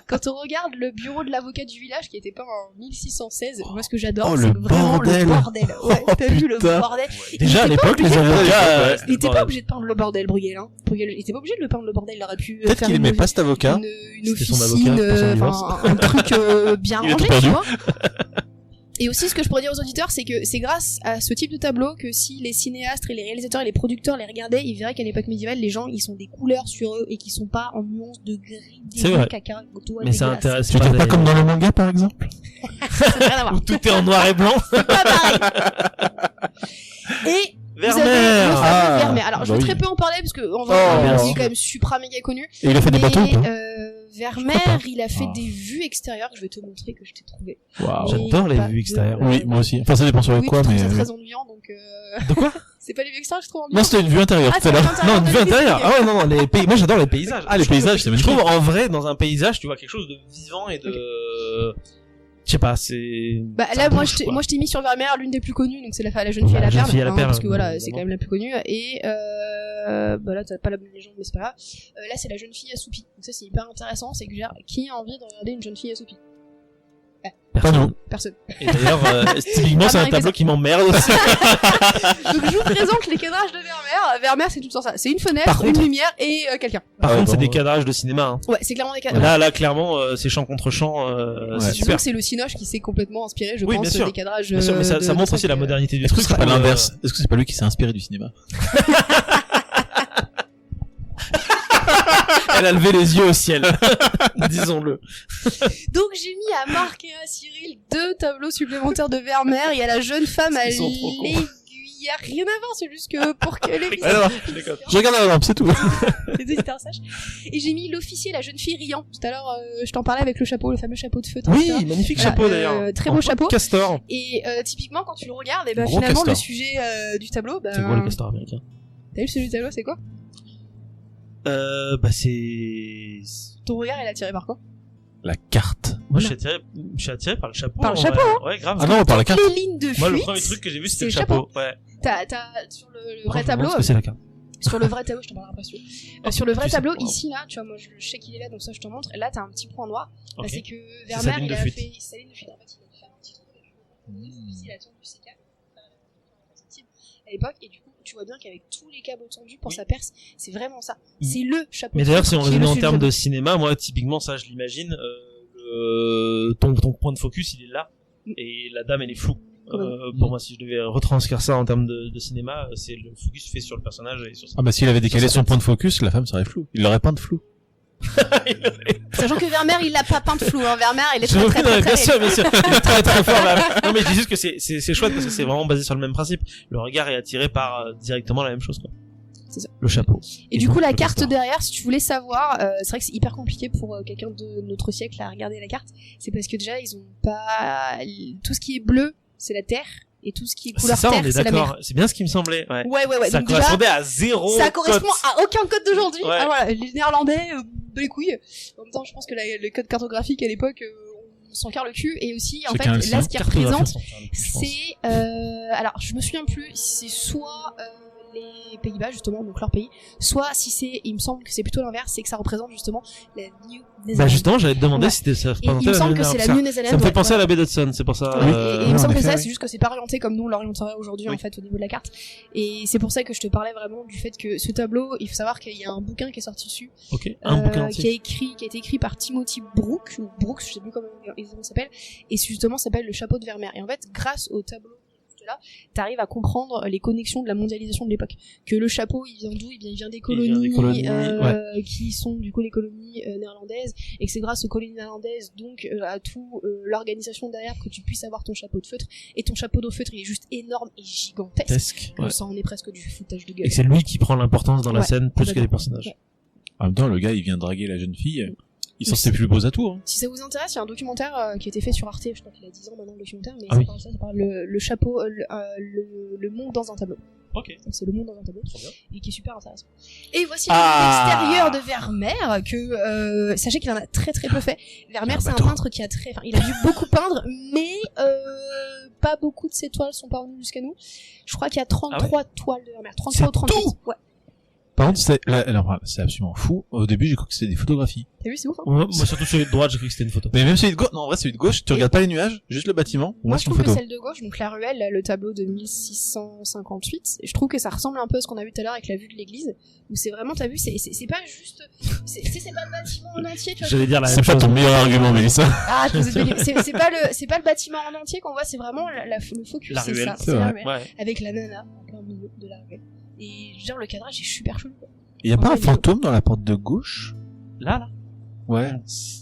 Quand on regarde le bureau de l'avocat du village qui était peint en 1616, moi ce que j'adore, Oh, c'est le vraiment bordel. le bordel. Ouais, Oh, t'as vu le putain. bordel? Déjà à Il était pas l'époque, les obligé de- avocats, Il était pas obligé de peindre le bordel, Bruegel, hein. Bruegel, il était pas obligé de le peindre le bordel, il aurait pu Peut-être faire qu'il une, aimait pas cet avocat. une C'était son officine, avocat pour son divorce. enfin, un truc bien Il a tout rangé, perdu. tu vois. Et aussi, ce que je pourrais dire aux auditeurs, c'est que c'est grâce à ce type de tableau que si les cinéastes et les réalisateurs et les producteurs les regardaient, ils verraient qu'à l'époque médiévale, les gens, ils ont des couleurs sur eux et qu'ils sont pas en nuances de gris, C'est vrai. caca, toile Mais ça dégueulasse. intéresse Tu veux dire pas les- comme dans le manga, par exemple? Ça n'a rien à voir. Où tout est en noir et blanc. Pas pareil. Et vous avez le Vermeer. fameux Ah, Vermeer. Alors, je bah vais oui. très peu en parler parce que en vrai, Oh, il merci. est quand même supra méga connu. Et il a fait des Mais, bateaux ou pas? Vermeer, il a fait Ah. des vues extérieures que je vais te montrer que je t'ai trouvé. Waouh. J'adore les Pas vues de- extérieures. Oui, moi aussi. Enfin, ça dépend sur Oui, quoi, je trouve mais... ça oui. très ennuyant, donc De quoi? c'est pas les vues extérieures que je trouve ennuyant. Non, c'était une vue intérieure Ah, tout à c'est l'heure. l'intérieur Non, de une vue intérieure. l'esprit. Ah ouais, non, les pays. Moi, j'adore les paysages. Ah, les paysages, c'est Je magnifique. trouve en vrai, dans un paysage, tu vois quelque chose de vivant et de. Je sais pas, c'est. Bah ça là, moi bouge, je quoi. t'ai mis sur Vermeer l'une des plus connues, donc c'est la jeune fille à la La jeune perle, fille à la perle, parce que voilà, c'est évidemment. quand même la plus connue. Et bah là t'as pas la bonne légende, mais c'est pas grave. Là c'est la jeune fille assoupie. Donc ça c'est hyper intéressant, c'est que genre, qui a envie de regarder une jeune fille assoupie? Personne. Personne. Et d'ailleurs, typiquement, c'est un Arrivé tableau ça. qui m'emmerde aussi. Donc je vous présente les cadrages de Vermeer. Vermeer c'est tout le temps ça. C'est une fenêtre, Par contre- une lumière et quelqu'un. Par Ah ouais, contre, c'est bon, des ouais. cadrages de cinéma. Hein. Ouais, c'est clairement des cadrages. Là, clairement, c'est champ contre champ. Ouais. C'est Disons super. que c'est le Cinoche qui s'est complètement inspiré, je Oui, pense, bien sûr. des cadrages. Bien sûr, mais ça, ça montre aussi la modernité du Est-ce que truc. c'est pas je trouve, l'inverse? Est-ce que c'est pas lui qui s'est inspiré du cinéma? Elle a levé les yeux au ciel. Disons-le. Donc j'ai mis à Marc et à Cyril 2 tableaux supplémentaires de Vermeer. Il y a la jeune femme à Ils sont trop cons. l'aiguille. Il y a rien à voir, c'est juste que pour que les Alors, je regarde la lampe, c'est tout. les auditeurs sachent. Et j'ai mis l'officier, la jeune fille riant. Tout à l'heure, je t'en parlais avec le chapeau, le fameux chapeau de feutre. Oui, etc. magnifique Voilà, chapeau d'ailleurs. très beau En chapeau. Castor. Et typiquement, quand tu le regardes, et ben Gros finalement, le castor. sujet du tableau, ben, C'est gros le castor américain. t'as vu le sujet du tableau, c'est quoi? Bah c'est. Ton regard est attiré par quoi? La carte. Moi, je suis attiré par le chapeau. Par le en chapeau, vrai. Ouais, grave. Ah non, par la carte. Les lignes de Moi, le fuite. premier truc que j'ai vu, c'est c'était le le chapeau. Ouais. T'as sur le vrai tableau. Parce que c'est la carte. Sur le vrai tableau, je t'en parlerai après celui. Sur le vrai Tu sais, tableau, wow. ici, là, tu vois, moi je sais qu'il est là, donc ça je te montre. Là, t'as un petit point noir. Là, Ok. c'est que C'est sa Vermeer, ligne il de a fuite. fait sa ligne de fuite. En fait, il a fait un petit truc ici, la tourne du C4, à l'époque, et du coup, tu vois bien qu'avec tous les câbles tendus pour Oui. sa perce, c'est vraiment ça. Mm. C'est le chapeau. Mais de d'ailleurs, feutre si on qui est raisonnait le en sujet termes du de cinéma, moi, typiquement, ça, je l'imagine, ton point de focus, il est là. Et la dame, elle est floue. Pour moi, si je devais retranscrire ça en termes de cinéma, c'est le focus fait sur le personnage et sur ça. Ah bah s'il avait décalé Ça, son point de focus, la femme serait floue. Il l'aurait pas de flou. Sachant que Vermeer, il l'a pas peint de flou. Hein. Vermeer, il est Je- très oui, très non, mais très bien très sûr, bien sûr. Il est très très fort là. Non mais je dis juste que c'est chouette parce que c'est vraiment basé sur le même principe. Le regard est attiré par directement la même chose quoi. C'est ça. Le chapeau. Et du donc, coup, la le carte castor. derrière, si tu voulais savoir, c'est vrai que c'est hyper compliqué pour quelqu'un de notre siècle à regarder la carte. C'est parce que déjà, ils ont pas tout ce qui est bleu, c'est la terre, et tout ce qui est C'est couleur ça, terre, on est c'est la mer. d'accord. C'est bien ce qui me semblait. Ouais. Ouais. Ça Donc déjà, correspondait à zéro. ça correspond code. à aucun code d'aujourd'hui. Ouais. Ah, voilà, les Néerlandais, les couilles. En même temps, je pense que le code cartographique à l'époque, on s'en carre le cul. Et aussi, en Chacun le fait, là, sien. ce qui Cartographie, représente, sans faire le plus, je pense. c'est alors je me souviens plus si c'est soit les Pays-Bas justement, donc leur pays, soit si c'est, il me semble que c'est plutôt l'inverse, c'est que ça représente justement la New Bah Zealand. justement, j'allais te demander Ouais. si c'était ça. Et il me semble que c'est la New Zealand. Ça me fait ouais, penser ouais. à la baie d'Hudson, c'est pour ça. Ouais, et il me en semble que effet, ça, oui. c'est juste que c'est pas orienté comme nous on l'orienterait aujourd'hui Oui. en fait au niveau de la carte. Et c'est pour ça que je te parlais vraiment du fait que ce tableau, il faut savoir qu'il y a un bouquin qui est sorti dessus, Ok, un bouquin qui a entier. été écrit par Timothy Brooks, ou Brooks, je sais plus comment il s'appelle, et justement ça s'appelle le chapeau de Vermeer. Et en fait, grâce au tableau là, t'arrives à comprendre les connexions de la mondialisation de l'époque. Que le chapeau, il vient d'où? Il vient des colonies, des colonies, qui sont du coup les colonies néerlandaises, et que c'est grâce aux colonies néerlandaises, donc à tout l'organisation derrière, que tu puisses avoir ton chapeau de feutre. Et ton chapeau de feutre, il est juste énorme et gigantesque. Tesque. Ouais. Ça en est presque du foutage de gueule. Et que c'est lui qui prend l'importance dans la Ouais, scène plus que les complètement. personnages. Ouais. En même temps, le gars, il vient draguer la jeune fille. Il sort ses plus beaux atouts. Hein. Si ça vous intéresse, il y a un documentaire qui a été fait sur Arte, je crois qu'il a 10 ans maintenant le documentaire, mais Ah ça oui. parle de ça, ça parle le chapeau, le monde dans un tableau. Ok. Donc, c'est le monde dans un tableau. Trop bien. Et qui est super intéressant. Et voici Ah. l'extérieur de Vermeer, que sachez qu'il en a très très peu fait. Vermeer, Un c'est un bateau. peintre qui a il a dû beaucoup peindre, mais pas beaucoup de ses toiles sont parvenues jusqu'à nous. Je crois qu'il y a 33 toiles de Vermeer, 33 C'est ou 38. tout Ouais. Par contre, c'est absolument fou. Au début, j'ai cru que c'était des photographies. T'as vu, c'est ouf, hein. Moi, surtout celui de droite, j'ai cru que c'était une photo. Mais même celui de gauche, non, en vrai, celui de gauche, tu regardes pas les nuages, juste le bâtiment. Moi, je c'est une trouve que photo. celle de gauche, donc la ruelle, là, le tableau de 1658, et je trouve que ça ressemble un peu à ce qu'on a vu tout à l'heure avec la vue de l'église, où c'est vraiment, t'as vu, c'est pas juste, c'est pas le bâtiment en entier, tu vois. J'allais dire la C'est même pas chose. ton meilleur argument, Mélissa. Ah, je vous ai dit, c'est pas le bâtiment en entier qu'on voit, c'est vraiment le focus, La c'est ruelle. ça, C'est c'est la vrai. ruelle, Ouais. avec la nana en plein milieu de la ruelle. Et je veux dire, le cadrage est super chelou, quoi. Il y a pas un Ouais, fantôme dans la porte de gauche? Là. Ouais.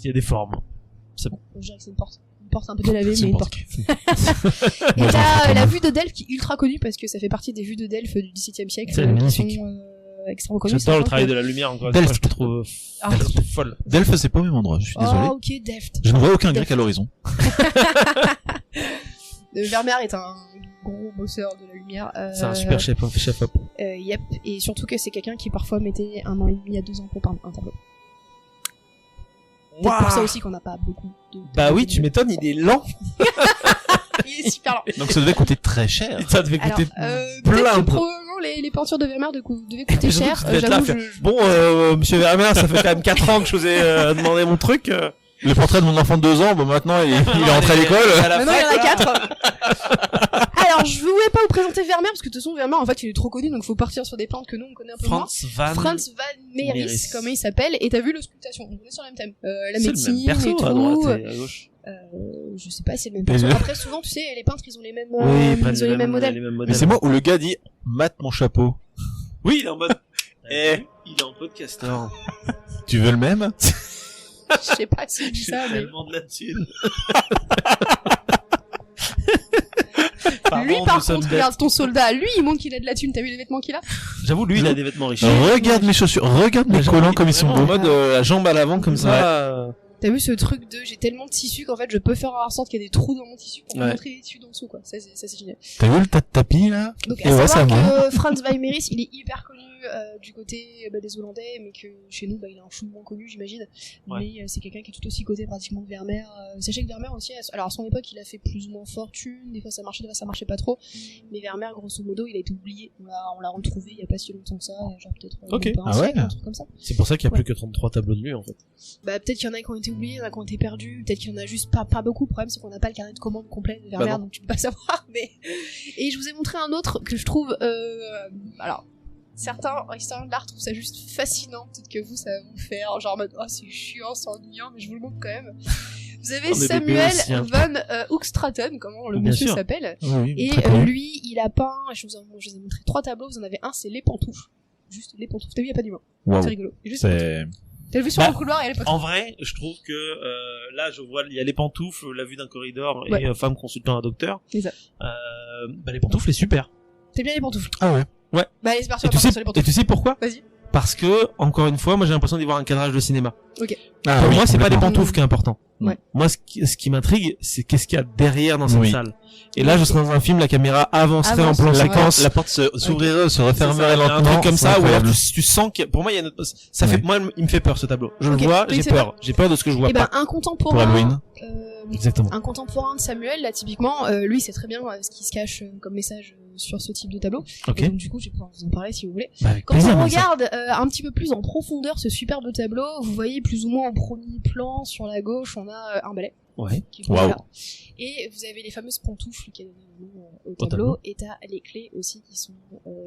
Il y a des formes. Je dirais que c'est une porte un peu délavée, C'est mais une une porte. porte. Et Moi, j'en t'as fais la pas vue de Delphes qui est ultra connue parce que ça fait partie des vues de Delphes du XVIIe siècle. C'est qui magnifique. sont, extrêmement connues. J'adore le sachant travail que- de la lumière encore une Delphes. fois, je le trouve Ah, folle. Delphes, c'est pas au même endroit, je suis désolé. Oh, ok, Delphes. Je ne vois aucun grec à l'horizon. Vermeer est un gros bosseur de la lumière. C'est un super chef-op. Yep. Et surtout que c'est quelqu'un qui parfois mettait 1 an et demi à 2 ans pour peindre un tableau. Peut-être pour ça aussi qu'on n'a pas beaucoup de... Bah oui, tu m'étonnes, il est lent. Il est super lent. Donc ça devait coûter très cher. Ça devait Alors, coûter peut-être plein. que probablement les peintures de Vermeer devaient coûter Surtout cher. que tu devais être là à J'avoue, faire, Bon, monsieur Vermeer, ça fait quand même 4 ans que je vous ai demandé mon truc. Le portrait de mon enfant de 2 ans, bon maintenant il est rentré à l'école. Maintenant, il y en a 4. Alors, je voulais pas vous présenter Vermeer, parce que de toute façon, Vermeer, en fait, il est trop connu, donc faut partir sur des peintres que nous, on connaît un peu moins. Franz van Mieris, Mieris. comme il s'appelle, et t'as vu l'auscultation, on est sur le même thème. La C'est le médecine même perso et tout. à droite et à gauche. Je sais pas si c'est le même perso. Mais- Après, souvent, tu sais, les peintres, ils ont les mêmes, Oui, ils prennent ils ont les mêmes modèles. Mais c'est moi où le gars dit mate mon chapeau. Oui, il est en mode. Eh. Il est en podcasteur. Tu veux le même? Je sais pas si il dit J'ai ça, mais... tellement de la thune. Lui, Pardon, par nous sommes contre, bêtes. regarde ton soldat, lui, il montre qu'il a de la thune, t'as vu les vêtements qu'il a? J'avoue, lui, il a des vêtements riches. Regarde mes chaussures, regarde mes collants comme ils sont Vraiment, beaux. en mode la jambe à l'avant comme ça. T'as vu ce truc de, j'ai tellement de tissu qu'en fait, je peux faire en sorte qu'il y ait des trous dans mon tissu pour Ouais. montrer les tissus dans dessous, quoi. Ça, c'est génial. T'as vu le tas de tapis là? Donc, Et à ouais, savoir ça que Franz van Mieris, il est hyper connu du côté des Hollandais, mais que chez nous, il est un chou moins connu, j'imagine. Ouais. Mais c'est quelqu'un qui est tout aussi coté pratiquement que Vermeer. Sachez que Vermeer aussi, alors à son époque, il a fait plus ou moins fortune. Des fois, ça marchait, des fois, ça marchait pas trop. Mais Vermeer, grosso modo, il a été oublié. On l'a retrouvé il y a pas si longtemps que ça, genre peut-être Ok. même pas un Ah ouais. siècle, un truc comme ça. C'est pour ça qu'il y a Ouais. plus que 33 tableaux de lui, en fait. Bah peut-être qu'il y en a qui ont été oubliés, il y en a qui ont été perdus, peut-être qu'il y en a juste pas beaucoup. Le problème c'est qu'on n'a pas le carnet de commande complet de Vermeer, non. donc tu peux pas savoir. Mais et je vous ai montré un autre que je trouve, alors certains historiens de l'art trouvent ça juste fascinant. Peut-être que vous ça va vous faire genre en mode oh c'est chiant, c'est ennuyant, mais je vous le montre quand même. Vous avez On est des Samuel Béotiens. van Hoogstraten, comment le Bien monsieur sûr. s'appelle. Oui, Et très connu. lui, il a peint, je vous ai montré 3 tableaux, vous en avez un, c'est les pantoufles. Juste les pantoufles. T'as vu, il y a pas d'humain. Waouh. C'est rigolo. Juste C'est... T'as vu sur Bah, le couloir, il y a les pantoufles. En vrai, je trouve que là, je vois, il y a les pantoufles, la vue d'un corridor et Ouais. femme consultant un docteur. C'est ça. Bah, les pantoufles, c'est super. T'aimes bien les pantoufles? Ah ouais. Ouais. Bah allez, c'est parti. Et on va partir sur les et pantoufles. tu sais pourquoi? Vas-y. Parce que, encore une fois, moi j'ai l'impression d'y voir un cadrage de cinéma. Ah, Pour oui, moi, c'est pas les complètement. pantoufles qui est important. Ouais. Moi, ce qui m'intrigue, c'est qu'est-ce qu'il y a derrière dans cette Oui. salle. Et là, je serais dans un film, la caméra avancerait Avance, en plan ouais. séquence. La porte s'ouvrirait, se C'est refermerait ça, lentement. un truc comme ça, c'est ou alors incroyable. tu sens que, pour moi, il y a ça fait, Ouais. moi, il me fait peur, ce tableau. Je Ok. le vois, Oui, j'ai c'est peur. J'ai peur de ce que je vois Et ben pas. un Pour contemporain. Halloween. Exactement. Un contemporain de Samuel, là typiquement, lui c'est très bien ce qui se cache comme message sur ce type de tableau. Ok. Et donc, du coup, je vais pouvoir vous en parler si vous voulez. Bah, avec Quand plaisir, on même ça. regarde un petit peu plus en profondeur ce superbe tableau, vous voyez plus ou moins en premier plan sur la gauche, on a un balai. Ouais. Qui est Waouh. là. Et vous avez les fameuses pantoufles qui est donné au tableau, tableau. et t'as les clés aussi qui sont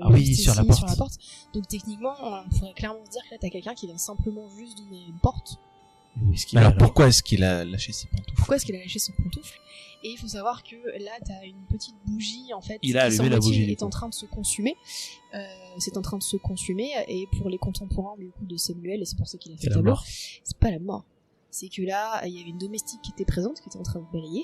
Ah oui, juste sur la ici, porte. Donc techniquement, on pourrait clairement se dire que là t'as quelqu'un qui vient simplement juste donner une porte. Oui, ce qu'il Mais a, alors pourquoi est-ce qu'il a lâché ses pantoufles? Pourquoi est-ce qu'il a lâché son pantoufle? Et il faut savoir que là t'as une petite bougie en fait Il a qui allumé la semble-t-il, bougie, du est coup. en train de se consumer. C'est en train de se consumer, et pour les contemporains du coup de Samuel, et c'est pour ça qu'il a fait C'est le la tableau, mort. c'est pas la mort. C'est que là, il y avait une domestique qui était présente, qui était en train de balayer.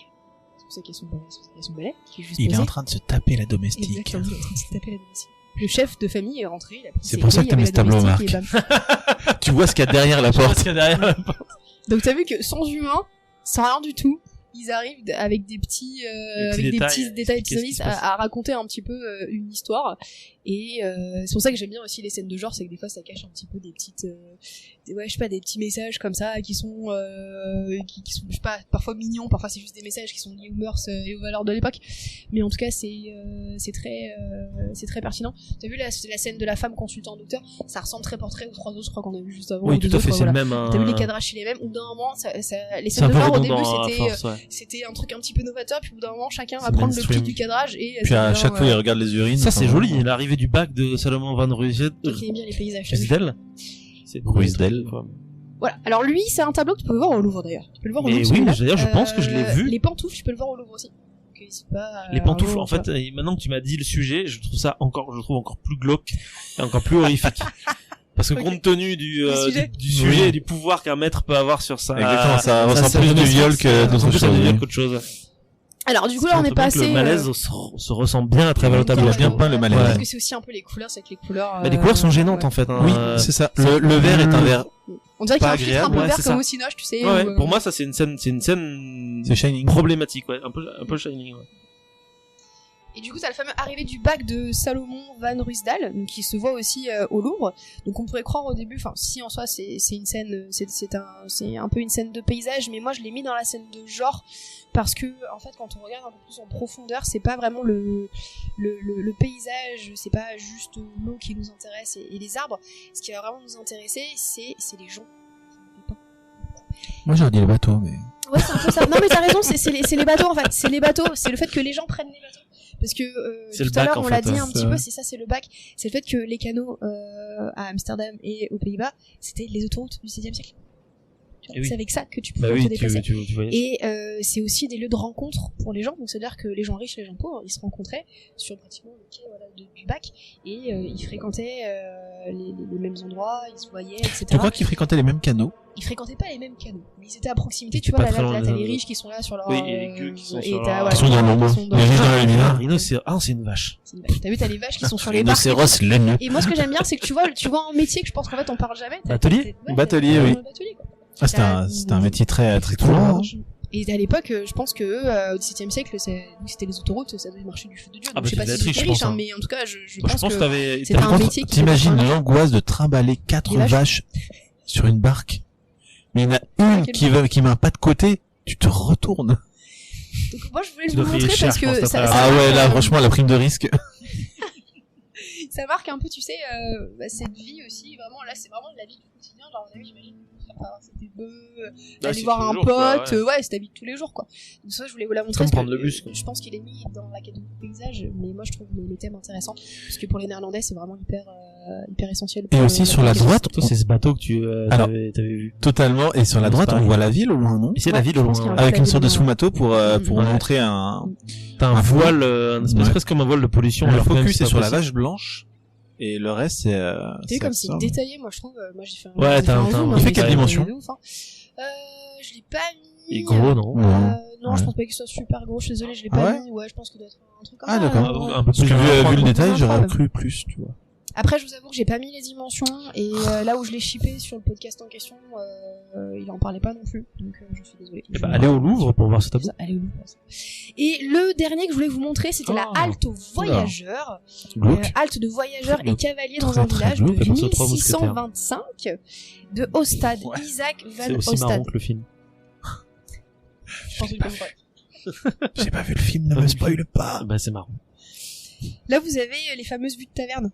C'est pour ça qu'il y a son balai, c'est pour ça qu'il y a son balai, qui est juste Il est posé. en train de se taper la domestique. Exactement, il est en train de se taper la domestique. Le chef de famille est rentré, il a pris C'est ses pour ça clés, que t'aimes il y ce tableau, avait la domestique, Marc. et bam. Tu vois ce qu'il y a derrière la Je vois porte. ce qu'il y a derrière la porte. Donc t'as vu que sans humain, sans rien du tout, ils arrivent avec des petits, détails qu'est-ce qui psychologiques se passe à raconter un petit peu une histoire. Et c'est pour ça que j'aime bien aussi les scènes de genre, c'est que des fois ça cache un petit peu des petites, ouais, je sais pas, des petits messages comme ça qui sont, qui sont, je sais pas, parfois mignons, parfois c'est juste des messages qui sont liés aux mœurs et aux valeurs de l'époque. Mais en tout cas, c'est très pertinent. T'as vu la scène de la femme consultant docteur, ça ressemble très portrait aux trois autres, je crois qu'on a vu juste avant. Oui, aux deux tout à fait, autres, c'est le voilà. même. T'as vu les cadrages chez les mêmes, ou d'un moment, les C'est scènes un de peu genre au début redondant à c'était force, ouais. c'était un truc un petit peu novateur, puis au bout d'un moment chacun va C'est prendre le mainstream. pli du cadrage et Puis ça à devient, chaque fois, il regarde les urines. Ça, c'est Enfin, joli. L'arrivée du bac de Salomon van qui aime bien les paysages. Ruysdael. C'est Ruysdael. Voilà. Alors lui, c'est un tableau que tu peux voir au Louvre d'ailleurs. Tu peux le voir au Mais Louvre. oui, celui-là. mais d'ailleurs, je pense que je l'ai vu. Les pantoufles, tu peux le voir au Louvre aussi. Donc, c'est pas, Les pantoufles, un en fait, et maintenant que tu m'as dit le sujet, je trouve encore plus glauque et encore plus horrifique. Parce que Ok. compte tenu du sujet. sujet Oui. et du pouvoir qu'un maître peut avoir sur ça. Exactement, ça ressemble plus du viol que d'autre chose. viol qu'autre chose. Alors du coup là, on est passé. Le malaise se ressent bien à travers le tableau. Il a bien peint le malaise. Parce que c'est aussi un peu les couleurs, c'est que les couleurs. Mais les couleurs sont gênantes ouais. en fait. Hein. Oui, c'est ça. Le vert est un vert. On dirait qu'il y a pas un filtre un agréable, peu ouais, vert c'est comme ça. au Cinoche, tu sais. Ouais, où, pour moi, ça c'est une scène C'est Shining. problématique, ouais, un peu Shining. Ouais. Et du coup, t'as le fameux arrivée du bac de Salomon van Ruysdael, donc qui se voit aussi au Louvre. Donc on pourrait croire au début, enfin si en soi c'est une scène, c'est un peu une scène de paysage, mais moi je l'ai mis dans la scène de genre parce que en fait quand on regarde un peu plus en profondeur, c'est pas vraiment le paysage, c'est pas juste l'eau qui nous intéresse et les arbres. Ce qui va vraiment nous intéresser, c'est les gens. Moi, j'aurais dit les bateaux, mais. Ouais, c'est un peu ça. Non, mais t'as raison, c'est les bateaux en fait. C'est les bateaux, c'est le fait que les gens prennent les bateaux. Parce que C'est le tout à bac, l'heure, en on l'a fait, dit ouais, un c'est petit vrai. peu, c'est ça, c'est le bac. C'est le fait que les canaux à Amsterdam et aux Pays-Bas, c'était les autoroutes du 16e siècle. Tu vois, Et oui. c'est avec ça que tu Bah pouvais oui, te déplacer. tu voyais. Et c'est aussi des lieux de rencontre pour les gens. Donc c'est-à-dire que les gens riches et les gens pauvres, ils se rencontraient sur pratiquement le quai du bac et ils fréquentaient les mêmes endroits, ils se voyaient, etc. Tu crois qu'ils fréquentaient les mêmes canaux? Ils fréquentaient pas les mêmes canaux, mais ils étaient à proximité. Ils Tu étaient vois, pas très là, loin t'as de- les riches qui sont là sur leur. Oui, et les gueux qui sont et sur t'as, leur- voilà, Qui sont dans l'ombre. qui sont dans- Les riches dans la lumière. Un rhino, c'est une vache. C'est une vache. T'as vu, t'as les vaches qui sont sur les barques. Rhinocéros laineux. Et moi, ce que j'aime bien, c'est que tu vois un métier que je pense qu'en fait on parle jamais. Batelier Batelier, oui. Batelier, quoi. Ah, c'était un métier très touchant. Et à l'époque, je pense que au XVIIe siècle, c'était les autoroutes, ça devait marcher du feu de Dieu. Ah Donc, bah, je sais pas c'est si de la c'était triche, riche, je pense, hein. mais en tout cas, je Je pense pense que que t'avais un Par contre, métier qui t'imagines était- l'angoisse de trimballer 4 Des vaches. vaches sur une barque. Mais il y en a une qui met un pas de côté, tu te retournes. Donc moi, je voulais Tu vous dois payer montrer cher, parce je pense, que après. ça Ah ouais, là, marque, franchement, la prime de risque. ça marque un peu, tu sais, cette vie aussi. Vraiment, là, c'est vraiment de la vie du quotidien. Genre, on a vu, j'imagine, faire ses bœufs, Bah, aller c'est voir tous les un jours, quoi, pote, ouais. ouais, c'est ta vie de tous les jours, quoi. Donc ça, je voulais vous la montrer. Comme parce que, prendre le bus, quoi. Je pense qu'il est mis dans l'académie du paysage, mais moi, je trouve le thème intéressant parce que pour les Néerlandais, c'est vraiment hyper essentiel. Et pour, aussi sur la culture. droite, Toi, c'est ce bateau que tu Alors, t'avais vu. totalement, et sur la C'est droite, on pareil. voit la ville au loin, non? Et c'est la Ouais, ville je au pense qu'il y a loin. un Avec une la sorte de ville, sous-mato pour Ouais. montrer un T'as un un voile, un espèce Ouais. presque comme un voile de pollution. Le alors que même focus c'est est pas sur la possible. vache blanche, et le reste, c'est, T'as vu comme c'est absurde. détaillé, moi je trouve. Moi j'ai fait un. Ouais, j'ai fait t'as un un- zoom, il hein, fait mais quelle c'est dimension de ouf, hein. Je l'ai pas mis. Il est gros, non? Ouais. Non, Ouais. je pense pas qu'il soit super gros, je suis désolée, je l'ai Ah pas ouais mis. Ouais, je pense qu'il doit être un truc comme Ah, ça. d'accord. ouais. Un peu Parce que plus. vu le Ouais. détail, j'aurais Ouais. cru plus, tu vois. Après, je vous avoue que j'ai pas mis les dimensions, et là où je l'ai shippé sur le podcast en question, il en parlait pas non plus, donc je suis désolée. Eh ben, allez au Louvre pour voir ce tableau. Allez au Louvre. Et le dernier que je voulais vous montrer, c'était la Oh. halte aux voyageurs. Glauque. Halte de voyageurs et cavaliers dans Très, un très village glauque, de elle pense aux Trois Mousquetaires. 1625 de Ostade. Ouais. Isaac Van C'est aussi Ostade. marrant que le film. Je pense que c'est vrai. J'ai pas vu le film, ne me spoil pas. Bah, c'est marrant. Là, vous avez les fameuses vues de taverne.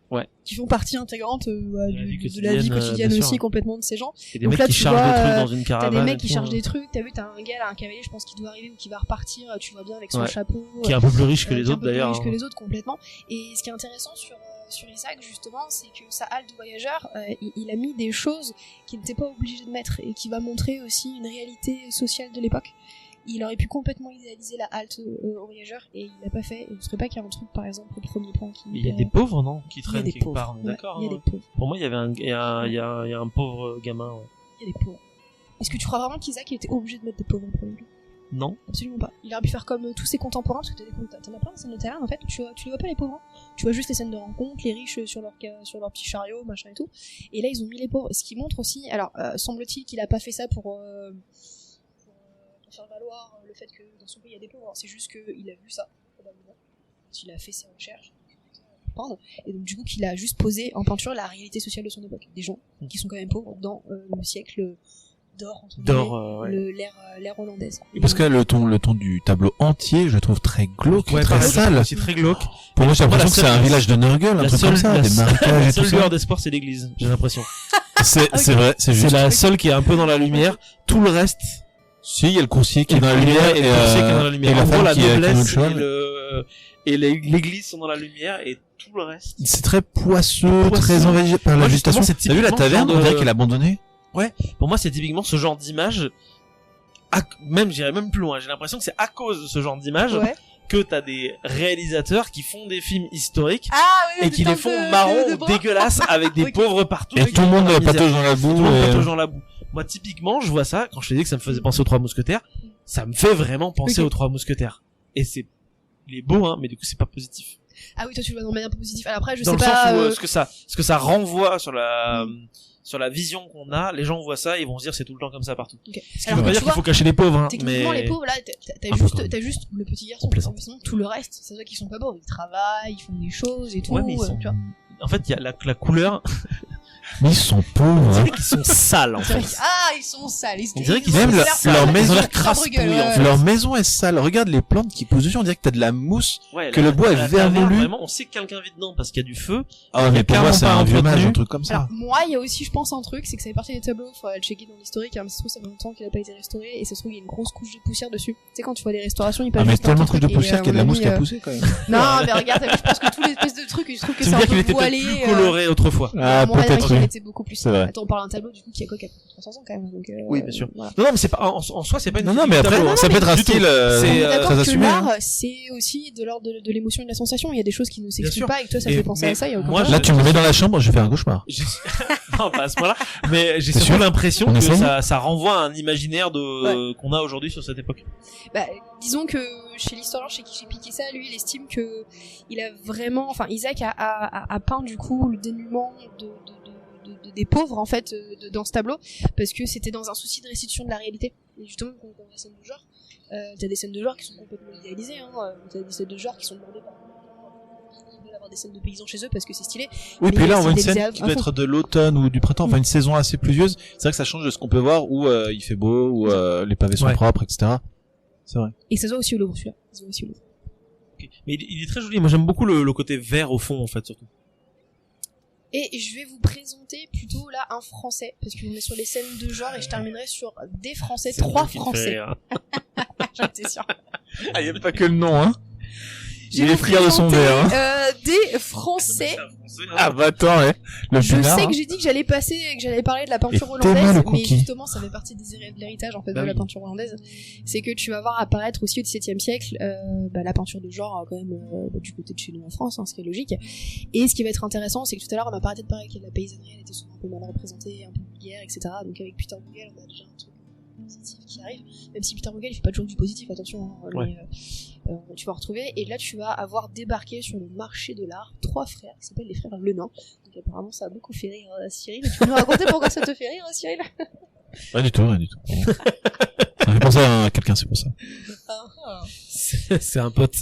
Ouais. Qui font partie intégrante La vie de la vie quotidienne bien aussi sûr. complètement de ces gens. Et des Donc mecs là, qui tu chargent vois, des trucs dans une T'as caravane. des et mecs qui tout, chargent hein. des trucs. T'as vu, t'as un gars là, un cavalier, je pense, qui doit arriver ou qui va repartir. Tu vois bien avec son Ouais. chapeau. Qui est un peu plus riche que qui est les un autres peu plus d'ailleurs. riche que hein. les autres complètement. Et ce qui est intéressant sur Isaac justement, c'est que sa halte de voyageur, il a mis des choses qu'il n'était pas obligé de mettre et qui va montrer aussi une réalité sociale de l'époque. Il aurait pu complètement idéaliser la halte aux voyageurs et il l'a pas fait. Et vous ne saurez pas qu'il y a un truc par exemple au premier plan qui. Il y a des pauvres, non, qui il y a traînent des quelque pauvres. part. On est Ouais, d'accord. il y a hein. des pauvres. Pour moi, il y avait il y a un pauvre gamin. Ouais. Il y a des pauvres. Est-ce que tu crois vraiment qu'Isaac était obligé de mettre des pauvres en premier plan? Non. Absolument pas. Il aurait pu faire comme tous ses contemporains, parce que t'en as plein de scènes de taverne en fait, tu les vois pas les pauvres, hein. Tu vois juste les scènes de rencontre, les riches sur leur petit chariot, machin et tout. Et là ils ont mis les pauvres. Ce qui montre aussi, alors semble-t-il qu'il a pas fait ça pour faire valoir le fait que dans son pays il y a des pauvres. C'est juste qu'il a vu ça, probablement. Il a fait ses recherches. Pardon. Et donc du coup qu'il a juste posé en peinture la réalité sociale de son époque. Des gens qui sont quand même pauvres dans le siècle d'or, entre D'or, guillemets, ouais. l'ère hollandaise. Et parce que le ton du tableau entier, je le trouve très glauque, Ouais, très pareil, sale. C'est très glauque. Pour moi, j'ai Moi, l'impression la que c'est seule- un village de Nurgle, un la truc seule- comme ça, la des seule- marécages La et tout seule ça. lueur d'espoir, c'est l'église, j'ai l'impression. C'est vrai, c'est C'est juste. la seule qui est un peu dans la lumière. Tout le reste, Si, il y a le coursier qui est dans la et lumière le coursier qui est dans la lumière. et la En gros, femme la qui est avec une noblesse autre et cheval. l'église sont dans la lumière et tout le reste. C'est très poisseux, Poisseux. très envahi par la Moi, végétation. justement, c'est T'as vu la typiquement taverne, le on genre dirait de- qu'elle est abandonnée. Pour moi, c'est typiquement ce genre d'image. Même, j'irais même plus loin. J'ai l'impression que c'est à cause de ce genre d'image Ouais. que t'as des réalisateurs qui font des films historiques Ah oui, et qui les font marrons, dégueulasses, avec des Ok. pauvres partout. Et tout le monde dans la misère. patauge dans la boue. Tout le monde et- patauge dans la boue. Moi, typiquement, je vois ça, quand je te dis que ça me faisait penser aux Trois Mousquetaires, ça me fait vraiment penser Ok. aux Trois Mousquetaires. Et il est beau, hein, mais du coup, c'est pas positif. Ah oui, toi tu le vois dans manière positive. Alors après, je Dans sais le sens pas. où, ce que ça renvoie sur la vision qu'on a, les gens voient ça, ils vont se dire c'est tout le temps comme ça partout. Ok. Ce qui Alors veut que pas tu dire qu'il vois, faut cacher les pauvres, hein, techniquement, mais les pauvres là, Un peu quand même. t'as juste le petit garçon. On plaisante. Sinon, tout le reste, ça se voit qu'ils sont pas pauvres. Ils travaillent, ils font des choses et tout. Ouais, mais ils sont- tu vois. en fait, il y a la couleur, Mais ils sont pauvres. on hein. dirait qu'ils sont sales, en C'est vrai fait. que- Ah, ils sont sales. On dirait qu'ils Même sont leur sales. maison- Ils ont l'air crasse-pouille, crasse-pouille, en fait. Leur maison est sale. Regarde les plantes qui poussent dessus. On dirait que t'as de la mousse. Ouais, que le bois est la taverne, vermoulu. Vraiment, on sait que quelqu'un vit dedans parce qu'il y a du feu. Ah, mais pour moi, clairement c'est pas un vieux mage, entretenu. un truc comme ça. Alors, moi, il y a aussi, je pense, un truc, c'est que ça fait partie des tableaux, faudrait le checker dans l'historique, hein, mais ça se trouve, ça fait longtemps qu'il a pas été restauré, et ça se trouve, il y a une grosse couche de poussière dessus. Tu sais, quand tu vois les restaurations, il passe Ah, mais juste un tellement de petit couches de truc, et, poussière qu'il y a de la mon mousse ami, qui a poussé, quand même. Non, mais regarde, t'as vu, je pense que tous les espèces de trucs, je trouve que Tu c'est veux un dire qu'il peu était voilé. peut-être plus coloré autrefois. Ah, mon avis, peut-être, il oui. était beaucoup plus. C'est vrai. Attends, on parle d'un tableau, du coup, qui a quoi, qui a 300 ans, quand même, donc, Oui, bien sûr. voilà. Non, non, mais c'est pas, en soi, c'est pas une Non, non, critique mais du après, tableau, hein. ça peut être un Du tout. style C'est, On est d'accord très que assumé. hein. l'art, c'est aussi de l'ordre de l'émotion et de la sensation. Il y a des choses qui ne sûr. s'expliquent pas et que toi, ça Et- fait penser mais à ça. Il y a aucun moi, problème. Là, tu me mets dans la chambre, je fais un cauchemar. J'ai- non, pas à ce point-là, mais j'ai T'es surtout sûr l'impression On que essaye ça renvoie à un imaginaire qu'on a aujourd'hui sur cette époque. Bah, disons que chez l'historien chez qui j'ai piqué ça, lui, il estime que il a vraiment, enfin, Isaac a peint du coup le dénuement des pauvres en fait dans ce tableau, parce que c'était dans un souci de restitution de la réalité. Et justement, quand on voit des scènes de genre, t'as des scènes de genre qui sont complètement idéalisées, hein, t'as des scènes de genre qui sont demandées par ils veulent avoir des scènes de paysans chez eux parce que c'est stylé. Oui, Mais puis là, on voit une c'est scène des qui à doit fond. être de l'automne ou du printemps, enfin une saison assez pluvieuse. C'est vrai que ça change de ce qu'on peut voir où il fait beau, où les pavés sont Ouais. propres, etc. C'est vrai. Et ça se voit aussi au Louvre, celui-là. Ça se voit aussi au Louvre. Ok. Mais il est très joli. Moi, j'aime beaucoup le côté vert au fond, en fait, surtout. Et je vais vous présenter plutôt là un français, parce qu'on est sur les scènes de genre et je terminerai sur des français, C'est 3 le qui me fait français. rire. J'étais sûre. Ah, il y a pas que le nom, hein. Je Il vais est vous fier de son présenter, verre, hein. des français. Ah, bah attends, ouais. Le Je pinard, sais hein. que j'ai dit que j'allais passer, que j'allais parler de la peinture Et t'aimais hollandaise, le mais cookie. justement ça fait partie de l'héritage en fait Bah de la oui. peinture hollandaise. C'est que tu vas voir apparaître aussi au XVIIe siècle la peinture de genre quand même du côté de chez nous en France, hein, ce qui est logique. Et ce qui va être intéressant, c'est que tout à l'heure on m'a peut-être parlé que la paysannerie elle était souvent un peu mal représentée, un peu vulgaire, etc. Donc avec Peter Bruegel on a déjà un truc positif qui arrive, même si Peter Bruegel il fait pas toujours du positif, attention, hein, mais tu vas retrouver, et là tu vas avoir débarqué sur le marché de l'art 3 frères qui s'appellent les frères Le Nain. Donc apparemment ça a beaucoup fait rire Cyril. Tu peux nous raconter pourquoi ça te fait rire, Cyril? Rien du tout. Ça fait penser à quelqu'un, c'est pour ça. C'est un pote.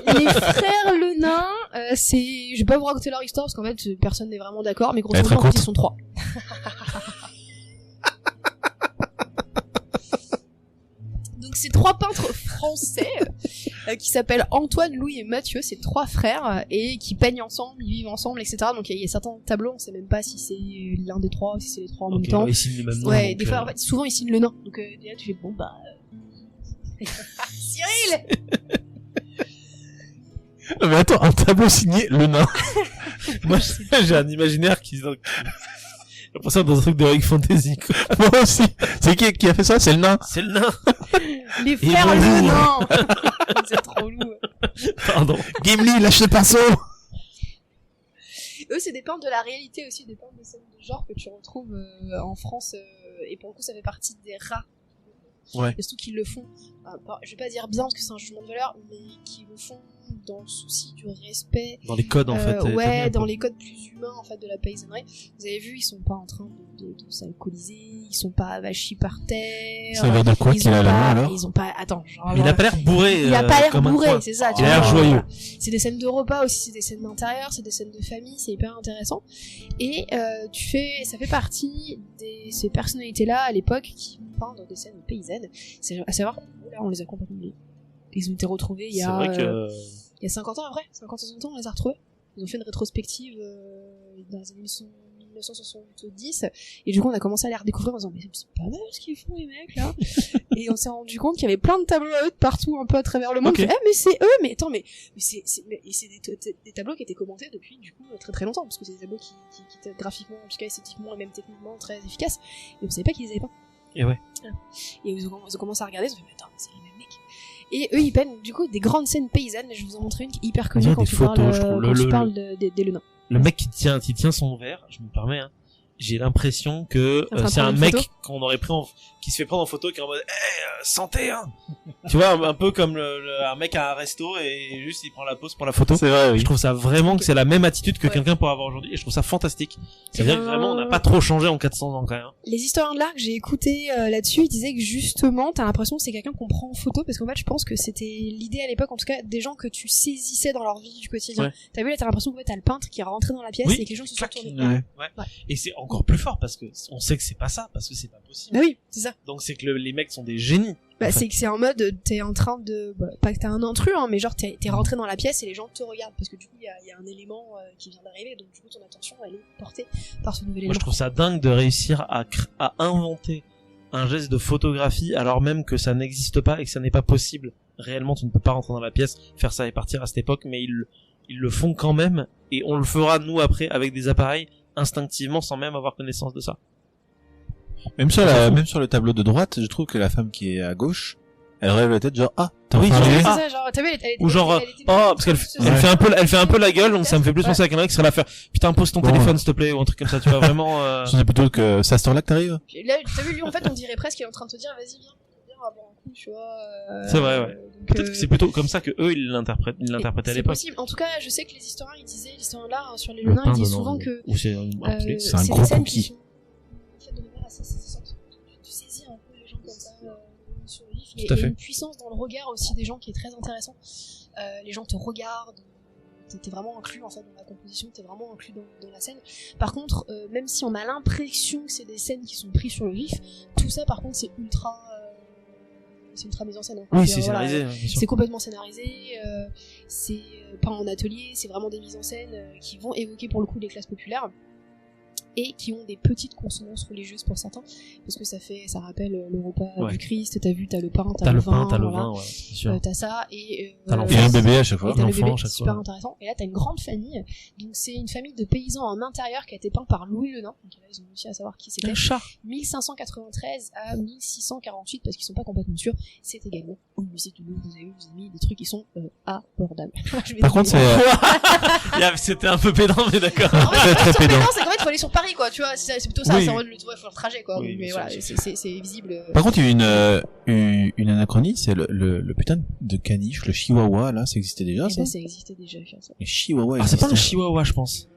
Les frères Le Nain, je vais pas vous raconter leur histoire parce qu'en fait personne n'est vraiment d'accord, mais grosso modo en fait, ils sont 3. Donc c'est 3 peintres français qui s'appellent Antoine, Louis et Mathieu, c'est 3 frères et qui peignent ensemble, ils vivent ensemble, etc. Donc il y a certains tableaux, on sait même pas si c'est l'un des 3 ou si c'est les 3 en même temps. Ouais, ils signent le même nom. Ouais, des fois en fait, souvent ils signent le nain. Donc déjà tu fais bon bah Cyril. Non mais attends, un tableau signé Le Nain. Moi j'ai un imaginaire qui j'ai l'impression dans un truc de Rick Fantasy quoi. Moi aussi. C'est qui a fait ça? C'est le nain. C'est le nain. Les frères Le Nain. C'est trop lourd. Pardon. Gimli, lâche le pinceau. Eux, c'est des peintres de la réalité aussi, des peintres de scènes de genre que tu retrouves en France, et pour le coup, ça fait partie des rares. Ouais. Et surtout qu'ils le font, je vais pas dire bien parce que c'est un jugement de valeur, mais qui le font dans le souci du respect. Dans les codes en fait. Ouais, dans les codes plus humains en fait de la paysannerie. Vous avez vu, ils sont pas en train de s'alcooliser, ils sont pas vachis par terre. Ça a l'air de quoi qu'il a là alors? Ils ont pas. Attends, genre. Mais il a pas l'air bourré. Il a pas l'air bourré, c'est ça. Il a l'air joyeux. Voilà. C'est des scènes de repas aussi, c'est des scènes d'intérieur, c'est des scènes de famille, c'est hyper intéressant. Et ça fait partie de ces personnalités-là à l'époque qui peindre des scènes paysannes. C'est à savoir, là, on les a complètement oubliés. Ils ont été retrouvés il y a. Il y a 50 ans après, 50-60 ans, on les a retrouvés. Ils ont fait une rétrospective dans les années 1970, et du coup on a commencé à les redécouvrir en disant mais c'est pas mal ce qu'ils font les mecs là. Et on s'est rendu compte qu'il y avait plein de tableaux à eux de partout un peu à travers le monde. Okay. Mais c'est eux, mais attends, mais c'est des tableaux qui étaient commentés depuis du coup très très longtemps, parce que c'est des tableaux qui étaient graphiquement, en tout cas esthétiquement et même techniquement très efficaces, et on savait pas qu'ils les avaient pas. Et ouais. Et ils ont commencé à regarder, ils ont fait mais attends, c'est les mêmes mecs. Et eux ils peignent du coup des grandes scènes paysannes. Je vous en montre une qui est hyper connue quand tu parles des Le Nain. Le mec qui tient son verre, je me permets, hein, j'ai l'impression que c'est un mec qu'on aurait pris qui se fait prendre en photo, qui est en mode santé hein. Tu vois, un peu comme un mec à un resto et juste il prend la pause pour la photo. C'est vrai, oui. Je trouve ça vraiment que c'est la même attitude que quelqu'un pourrait avoir aujourd'hui, et je trouve ça fantastique. C'est-à-dire que vraiment on n'a pas trop changé en 400 ans quand même. Les historiens de l'art que j'ai écouté là-dessus, ils disaient que justement t'as l'impression que c'est quelqu'un qu'on prend en photo, parce qu'en fait je pense que c'était l'idée à l'époque, en tout cas des gens que tu saisissais dans leur vie du quotidien. Ouais. T'as vu là, t'as l'impression que t'as le peintre qui est rentré dans la pièce et que les gens se sont tournés. Ouais. Et c'est encore plus fort parce que on sait que c'est pas ça, parce que c'est pas possible. Bah oui, c'est ça. Donc c'est que les mecs sont des génies. Bah c'est que c'est en mode t'es en train de pas que t'es un intrus hein, mais genre t'es rentré dans la pièce et les gens te regardent parce que du coup il y a un élément qui vient d'arriver, donc du coup ton attention elle est portée par ce nouvel élément. Moi je trouve ça dingue de réussir à inventer un geste de photographie alors même que ça n'existe pas et que ça n'est pas possible. Réellement tu ne peux pas rentrer dans la pièce, faire ça et partir à cette époque, mais ils le font quand même, et on le fera nous après avec des appareils instinctivement sans même avoir connaissance de ça. Même sur le tableau de droite, je trouve que la femme qui est à gauche, elle relève la tête genre t'as oui, enfin c'est ça, genre t'as vu ou genre parce qu'elle fait un peu la gueule, donc ça me fait plus penser à quelqu'un qui serait là à faire putain pose ton téléphone s'il te plaît, ou un truc comme ça, tu vois vraiment. Je sais plutôt que c'est à cette heure-là que t'arrives. Là t'as vu lui en fait on dirait presque qu'il est en train de te dire vas-y viens on va boire un coup, tu vois. C'est vrai, ouais. Peut-être que c'est plutôt comme ça que eux ils l'interprètent à l'époque. C'est possible. En tout cas, je sais que les historiens ils disaient, l'historien de l'art sur les Le Nain, ils disent souvent que c'est un gros cookie. De manière assez saisissante. Tu saisis un peu les gens comme ça sur le vif. Il y a une puissance dans le regard aussi des gens qui est très intéressant. Les gens te regardent. T'es vraiment inclus en fait dans la composition, t'es vraiment inclus dans la scène. Par contre, même si on a l'impression que c'est des scènes qui sont prises sur le vif, tout ça par contre c'est ultra mise en scène. Hein. Oui, c'est scénarisé. C'est complètement scénarisé. C'est pas en atelier, c'est vraiment des mises en scène qui vont évoquer pour le coup les classes populaires et qui ont des petites consonances religieuses pour certains, parce que ça rappelle le repas du Christ. T'as le pain, t'as le vin, ouais, c'est sûr. t'as ça et un bébé à chaque fois. C'est super intéressant. Et là t'as une grande famille, donc c'est une famille de paysans en intérieur qui a été peint par Louis Le Nain. Donc là ils ont réussi à savoir qui c'était. 1593 à 1648, parce qu'ils sont pas complètement sûrs. C'est également au musée du Louvre. Vous avez mis des trucs qui sont abordables. Par contre c'était un peu pédant, mais d'accord. Très pédant. C'est qu'en fait il faut aller sur Paris Paris, quoi, tu vois, c'est plutôt ça, Oui. c'est en mode le faut le trajet, quoi. Oui, Donc, mais bien voilà, sûr, c'est visible. Par contre, il y a une anachronie, c'est le putain de caniche, le chihuahua, là, ça existait déjà, Eh ça? ben, ça existait déjà, ça. Les chihuahuas Ah, c'est pas un existaient. chihuahua, je pense.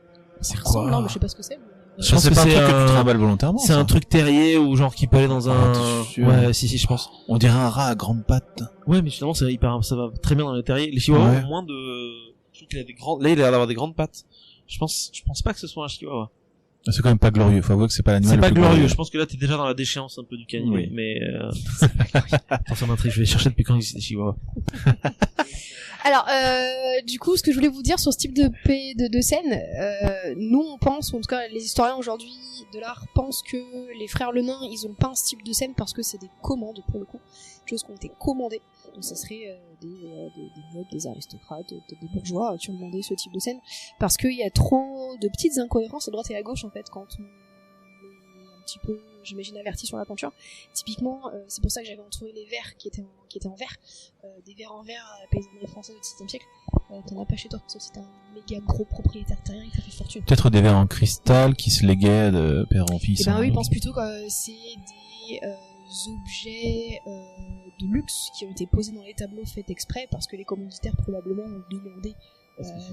Ça ressemble, non, mais je sais pas ce que c'est. Je pense C'est que pas un c'est truc que un- tu trimbales volontairement. C'est ça. un truc terrier ou genre qui peut aller dans un... t'es sûr? Ouais, si, je pense. On dirait un rat à grandes pattes. Ouais, mais finalement, ça va très bien dans les terriers. Les chihuahuas Ouais. ont moins de... Je trouve qu'il a des grandes... Là, il a l'air d'avoir des grandes pattes. Je pense pas que ce soit un chihuahua. C'est quand même pas glorieux. Faut avouer que c'est pas l'animal C'est le pas plus glorieux. Je pense que là, t'es déjà dans la déchéance un peu du canine. Oui. Mais, attention, m'intrigue. Je vais chercher depuis quand il existe des chihuahuas. Alors, du coup, ce que je voulais vous dire sur ce type de scène, nous on pense, en tout cas les historiens aujourd'hui de l'art pensent que les frères Lenain, ils ont peint ce type de scène parce que c'est des commandes pour le coup, des choses qui ont été commandées. Donc ça serait des nobles, des aristocrates, des bourgeois qui ont demandé ce type de scène parce qu'il y a trop de petites incohérences à droite et à gauche en fait quand on est un petit peu, j'imagine, averti sur la peinture. Typiquement, c'est pour ça que j'avais entouré les verres qui étaient en verre, des verres en verre à la paysannerie française du XVIe siècle. T'en as pas chez toi, sauf si t'es un méga gros propriétaire terrien et que ça fait fortune. Peut-être des verres en cristal qui se léguaient de père en fils. Et ben hein. oui, je pense plutôt que c'est des objets de luxe qui ont été posés dans les tableaux faits exprès parce que les commanditaires probablement ont demandé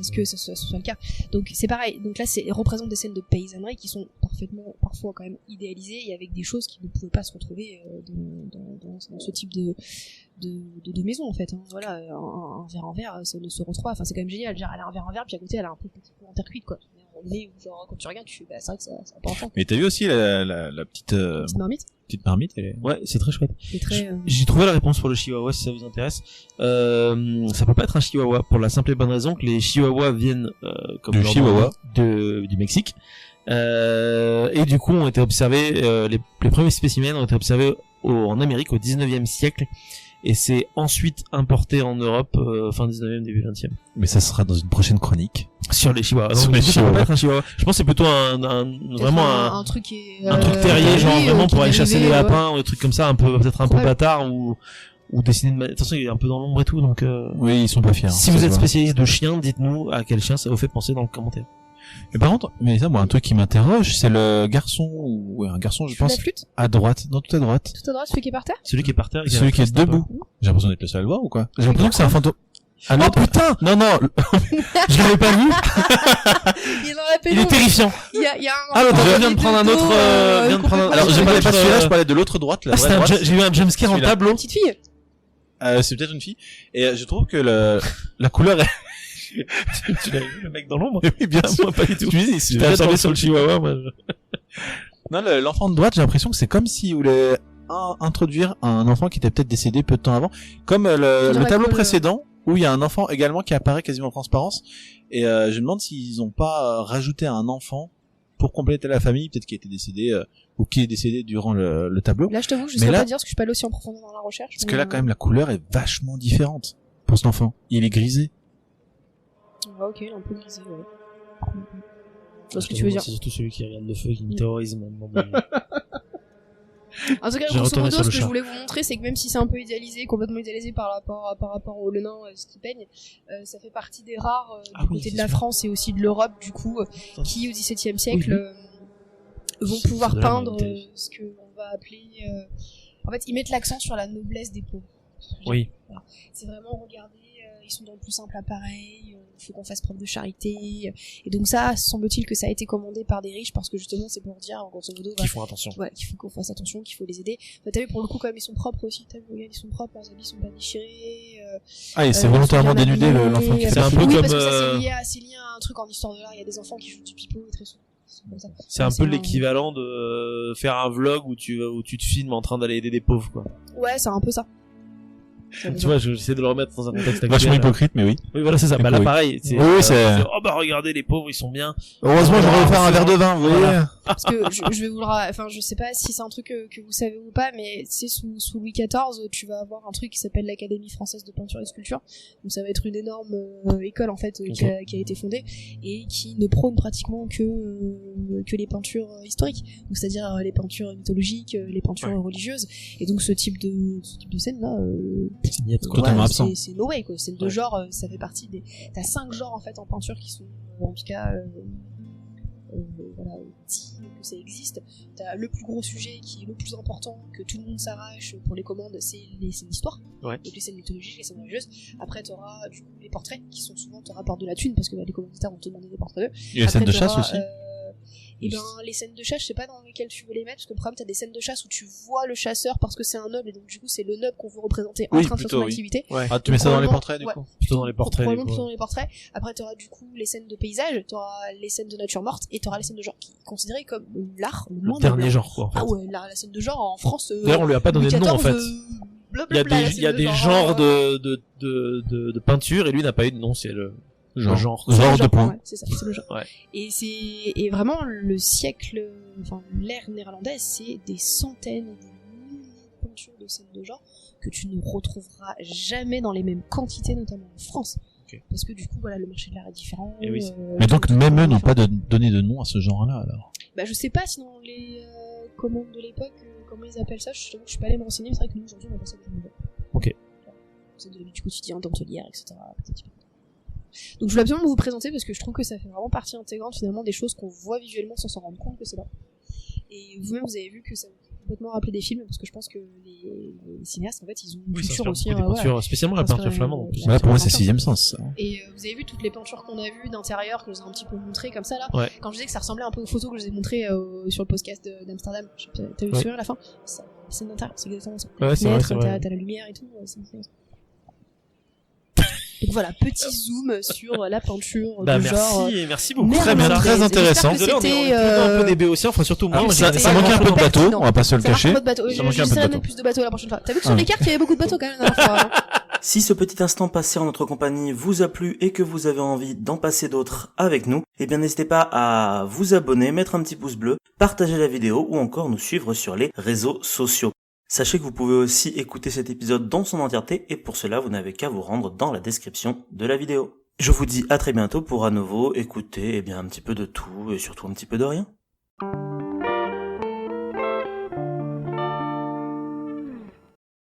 ce que ce soit le cas. Donc c'est pareil, donc là c'est représente des scènes de paysannerie qui sont parfaitement parfois quand même idéalisées et avec des choses qui ne pouvaient pas se retrouver dans ce type de maison en fait, hein. Voilà, un verre en verre ça ne se retrouve pas, enfin c'est quand même génial, genre elle a un verre en verre puis à côté elle a un peu en terre cuite quoi, mais genre quand tu regardes tu fais bah c'est vrai que ça a pas enfant. Mais t'as vu aussi la petite Petite marmite, petite marmite, elle est... Ouais, c'est très chouette. c'est très J'ai trouvé la réponse pour le chihuahua si ça vous intéresse. Ça peut pas être un chihuahua pour la simple et bonne raison que les chihuahuas viennent comme Du leur Chihuahua. nom, du Mexique. Et du coup ont été observés les premiers spécimens ont été observés en Amérique au 19e siècle et c'est ensuite importé en Europe fin 19e début 20e. Mais ça sera dans une prochaine chronique. Sur les chihuahuas. Sur Donc, les du coup, ça peut chihuahuas. pas être un chihuahua. Je pense que c'est plutôt vraiment un truc qui est un truc terrier, genre oui, vraiment qui pour est aller chasser dérivé, des ouais. lapins ou des trucs comme ça, un peu peut-être un peu Ouais. bâtard ou dessiner de manière. De toute façon, il est un peu dans l'ombre et tout, donc. Oui, ils sont pas fiers. Si ça vous se êtes voit. spécialiste de chiens, dites-nous à quel chien ça vous fait penser dans le commentaire. Mais par contre, mais ça, moi, un truc qui m'interroge, c'est le garçon, ou ouais, un garçon, je La pense, flûte, à droite, non, tout à droite. tout à droite, celui qui est par terre. Celui qui est par terre. Celui qui est debout. J'ai l'impression d'être le seul à le voir ou quoi? J'ai l'impression que c'est un fantôme. Ah, Oh l'autre- putain! Non, non, Je l'avais pas vu! Il est dans la Il est pénombre. terrifiant! Il y a un. Ah, l'autre, un je viens de prendre un autre, vient de prendre un- alors, j'ai je pas parlais pas de celui-là, je euh, parlais de l'autre droite, la Ah, vraie c'était droite. j'ai eu un jumpscare en Celui-là. tableau. Petite fille. C'est peut-être une fille. Et je trouve que la couleur est... Tu l'as vu, le mec dans l'ombre? Oui, bien sûr. Moi, pas du tout. Tu me dis, J'étais tombé sur le chihuahua, moi. Non, l'enfant de droite, j'ai l'impression que c'est comme s'il voulait introduire un enfant qui était peut-être décédé peu de temps avant. Comme Dans le la tableau colle, précédent, où il y a un enfant également qui apparaît quasiment en transparence. Et je me demande s'ils ont pas rajouté un enfant pour compléter la famille, peut-être qui a été décédé, ou qui est décédé durant le tableau. Là, je t'avoue, je Mais sais là- pas dire parce que je suis pas allé aussi en profondeur dans la recherche. Parce que là, quand même, la couleur est vachement différente pour cet enfant. Il est grisé. Ah, ok, un peu grisé, ouais. Je vois ce que tu veux dire. C'est surtout celui qui regarde le feu qui me terrorise maintenant. Mais- En tout cas, J'ai grosso retourné modo, sur ce le que je chat. voulais vous montrer, c'est que même si c'est un peu idéalisé, complètement idéalisé par rapport au Lenain, ce qui peigne, ça fait partie des rares Ah du oui, côté de c'est la sûr. France et aussi de l'Europe, du coup, qui au XVIIe siècle vont C'est pouvoir de là, peindre mais Italie. ce que on va appeler. En fait, ils mettent l'accent sur la noblesse des pauvres. Oui. C'est vraiment regarder, ils sont dans le plus simple appareil, il faut qu'on fasse preuve de charité. Et donc ça, semble-t-il que ça a été commandé par des riches parce que justement c'est pour dire, grosso modo, Qui font attention. ouais, qu'il faut qu'on fasse attention, qu'il faut les aider. Enfin, t'as vu, pour le coup, quand même, ils sont propres aussi. T'as vu, regarde, ils sont propres, leurs habits sont pas déchirés. Ah, et c'est ils volontairement sont bien dénudé, habillés. l'enfant qui fait C'est la un flûte. peu Oui, comme, parce que ça, c'est lié à un truc en histoire de l'art. Il y a des enfants qui jouent du pipeau et très souvent. C'est comme ça. C'est un C'est peu l'équivalent de faire un vlog où tu te filmes en train d'aller aider des pauvres, quoi. Ouais, c'est un peu ça. Tu vois, j'essaie de le remettre dans un contexte actuel. Vachement hypocrite, mais oui. Oui, voilà, c'est ça. Bah là, Oui. pareil. Oui, c'est- oh bah regardez, les pauvres, ils sont bien. Heureusement, j'aurais offert un verre de vin, vous voyez. Voilà. Parce que je vais vous le enfin, je sais pas si c'est un truc que vous savez ou pas, mais tu sais, sous Louis XIV, tu vas avoir un truc qui s'appelle l'Académie française de peinture et de sculpture. Donc ça va être une énorme école, en fait, qui a été fondée et qui ne prône pratiquement que les peintures historiques. Donc c'est-à-dire les peintures mythologiques, les peintures religieuses. Et donc ce type de scène là, C'est niette, quoi. Totalement absent. c'est no way, quoi. C'est de Ouais. genre, ça fait partie des. T'as 5 genres en fait en peinture qui sont en tout cas dit que ça existe. T'as le plus gros sujet qui est le plus important, que tout le monde s'arrache pour les commandes, c'est les scènes d'histoire. Ouais. Donc les scènes mythologiques, les scènes religieuses. Après t'auras du coup les portraits qui sont souvent te rapportent de la thune parce que les commanditaires vont te demander des portraits d'eux. Et les scènes de Après, chasse t'auras, aussi. Et ben les scènes de chasse, je sais pas dans lesquelles tu veux les mettre parce que le problème t'as des scènes de chasse où tu vois le chasseur parce que c'est un noble et donc du coup c'est le noble qu'on veut représenter en Oui, train de faire plutôt, son oui. activité. Ouais. Ah, tu mets ça dans les Probablement, portraits, du ouais. coup? Plutôt dans les portraits. Probablement du coup. plutôt dans les portraits. Après t'auras du coup les scènes de paysage, t'auras les scènes de nature morte et t'auras les scènes de genre qui est considéré comme l'art le moins Le dernier noble. genre, quoi, en fait. Ah ouais, la scène de genre en France. D'ailleurs, on lui a pas donné de nom, en fait. Il y a Blablabla, des, il y a des genres de peinture et lui n'a pas eu de nom, c'est le genre. Genre genre de points. Ouais, c'est ça, c'est le genre. Ouais. Et vraiment le siècle, enfin l'ère néerlandaise, c'est des centaines et des milliers de peintures de scènes de genre que tu ne retrouveras jamais dans les mêmes quantités, notamment en France. Ok. Parce que du coup, voilà, le marché de l'art est différent. Et oui. Mais donc, même eux n'ont pas donné de nom à ce genre-là, alors. Bah, je sais pas, sinon les commandes de l'époque, comment ils appellent ça, je suis pas allée me renseigner, mais c'est vrai que nous aujourd'hui on appelle ça des nouvelles. Ok. C'est de la vie du quotidien, dentelière, etc. Donc je voulais absolument vous présenter parce que je trouve que ça fait vraiment partie intégrante finalement des choses qu'on voit visuellement sans s'en rendre compte que c'est là. Et vous-même vous avez vu que ça vous a complètement rappelé des films parce que je pense que les cinéastes en fait ils ont une Oui, ça culture se aussi. fait beaucoup des peintures, spécialement la Parce que, peinture flamande. en plus. Voilà, pour moi, c'est sixième sens, ça. Et vous avez vu toutes les peintures qu'on a vues d'intérieur, que je vous ai un petit peu montrées comme ça là. Ouais. Quand je disais que ça ressemblait un peu aux photos que je vous ai montrées sur le podcast d'Amsterdam, t'as vu Ouais. celui à la fin, c'est d'intérieur, c'est exactement ça. Ouais, c'est vrai, Fenêtre, c'est vrai. t'as la lumière et tout, c'est ça. Donc voilà, petit zoom sur la peinture Bah, de genre. merci beaucoup. Très bien, très intéressant. J'espère que Désolé, on est c'était, un peu des béotiens, enfin surtout moi. Ah, moi, ça j'ai- manquait un peu de bateau, pertinent. on va pas se le Ça marche cacher. un peu de bateau. Ça manquait un peu de J'essaierai de bateau. mettre plus de bateaux la prochaine fois. T'as vu que sur Ah. les cartes il y avait beaucoup de bateaux quand même la dernière fois. hein. Si ce petit instant passé en notre compagnie vous a plu et que vous avez envie d'en passer d'autres avec nous, eh bien n'hésitez pas à vous abonner, mettre un petit pouce bleu, partager la vidéo ou encore nous suivre sur les réseaux sociaux. Sachez que vous pouvez aussi écouter cet épisode dans son entièreté et pour cela vous n'avez qu'à vous rendre dans la description de la vidéo. Je vous dis à très bientôt pour à nouveau écouter un petit peu de tout et surtout un petit peu de rien.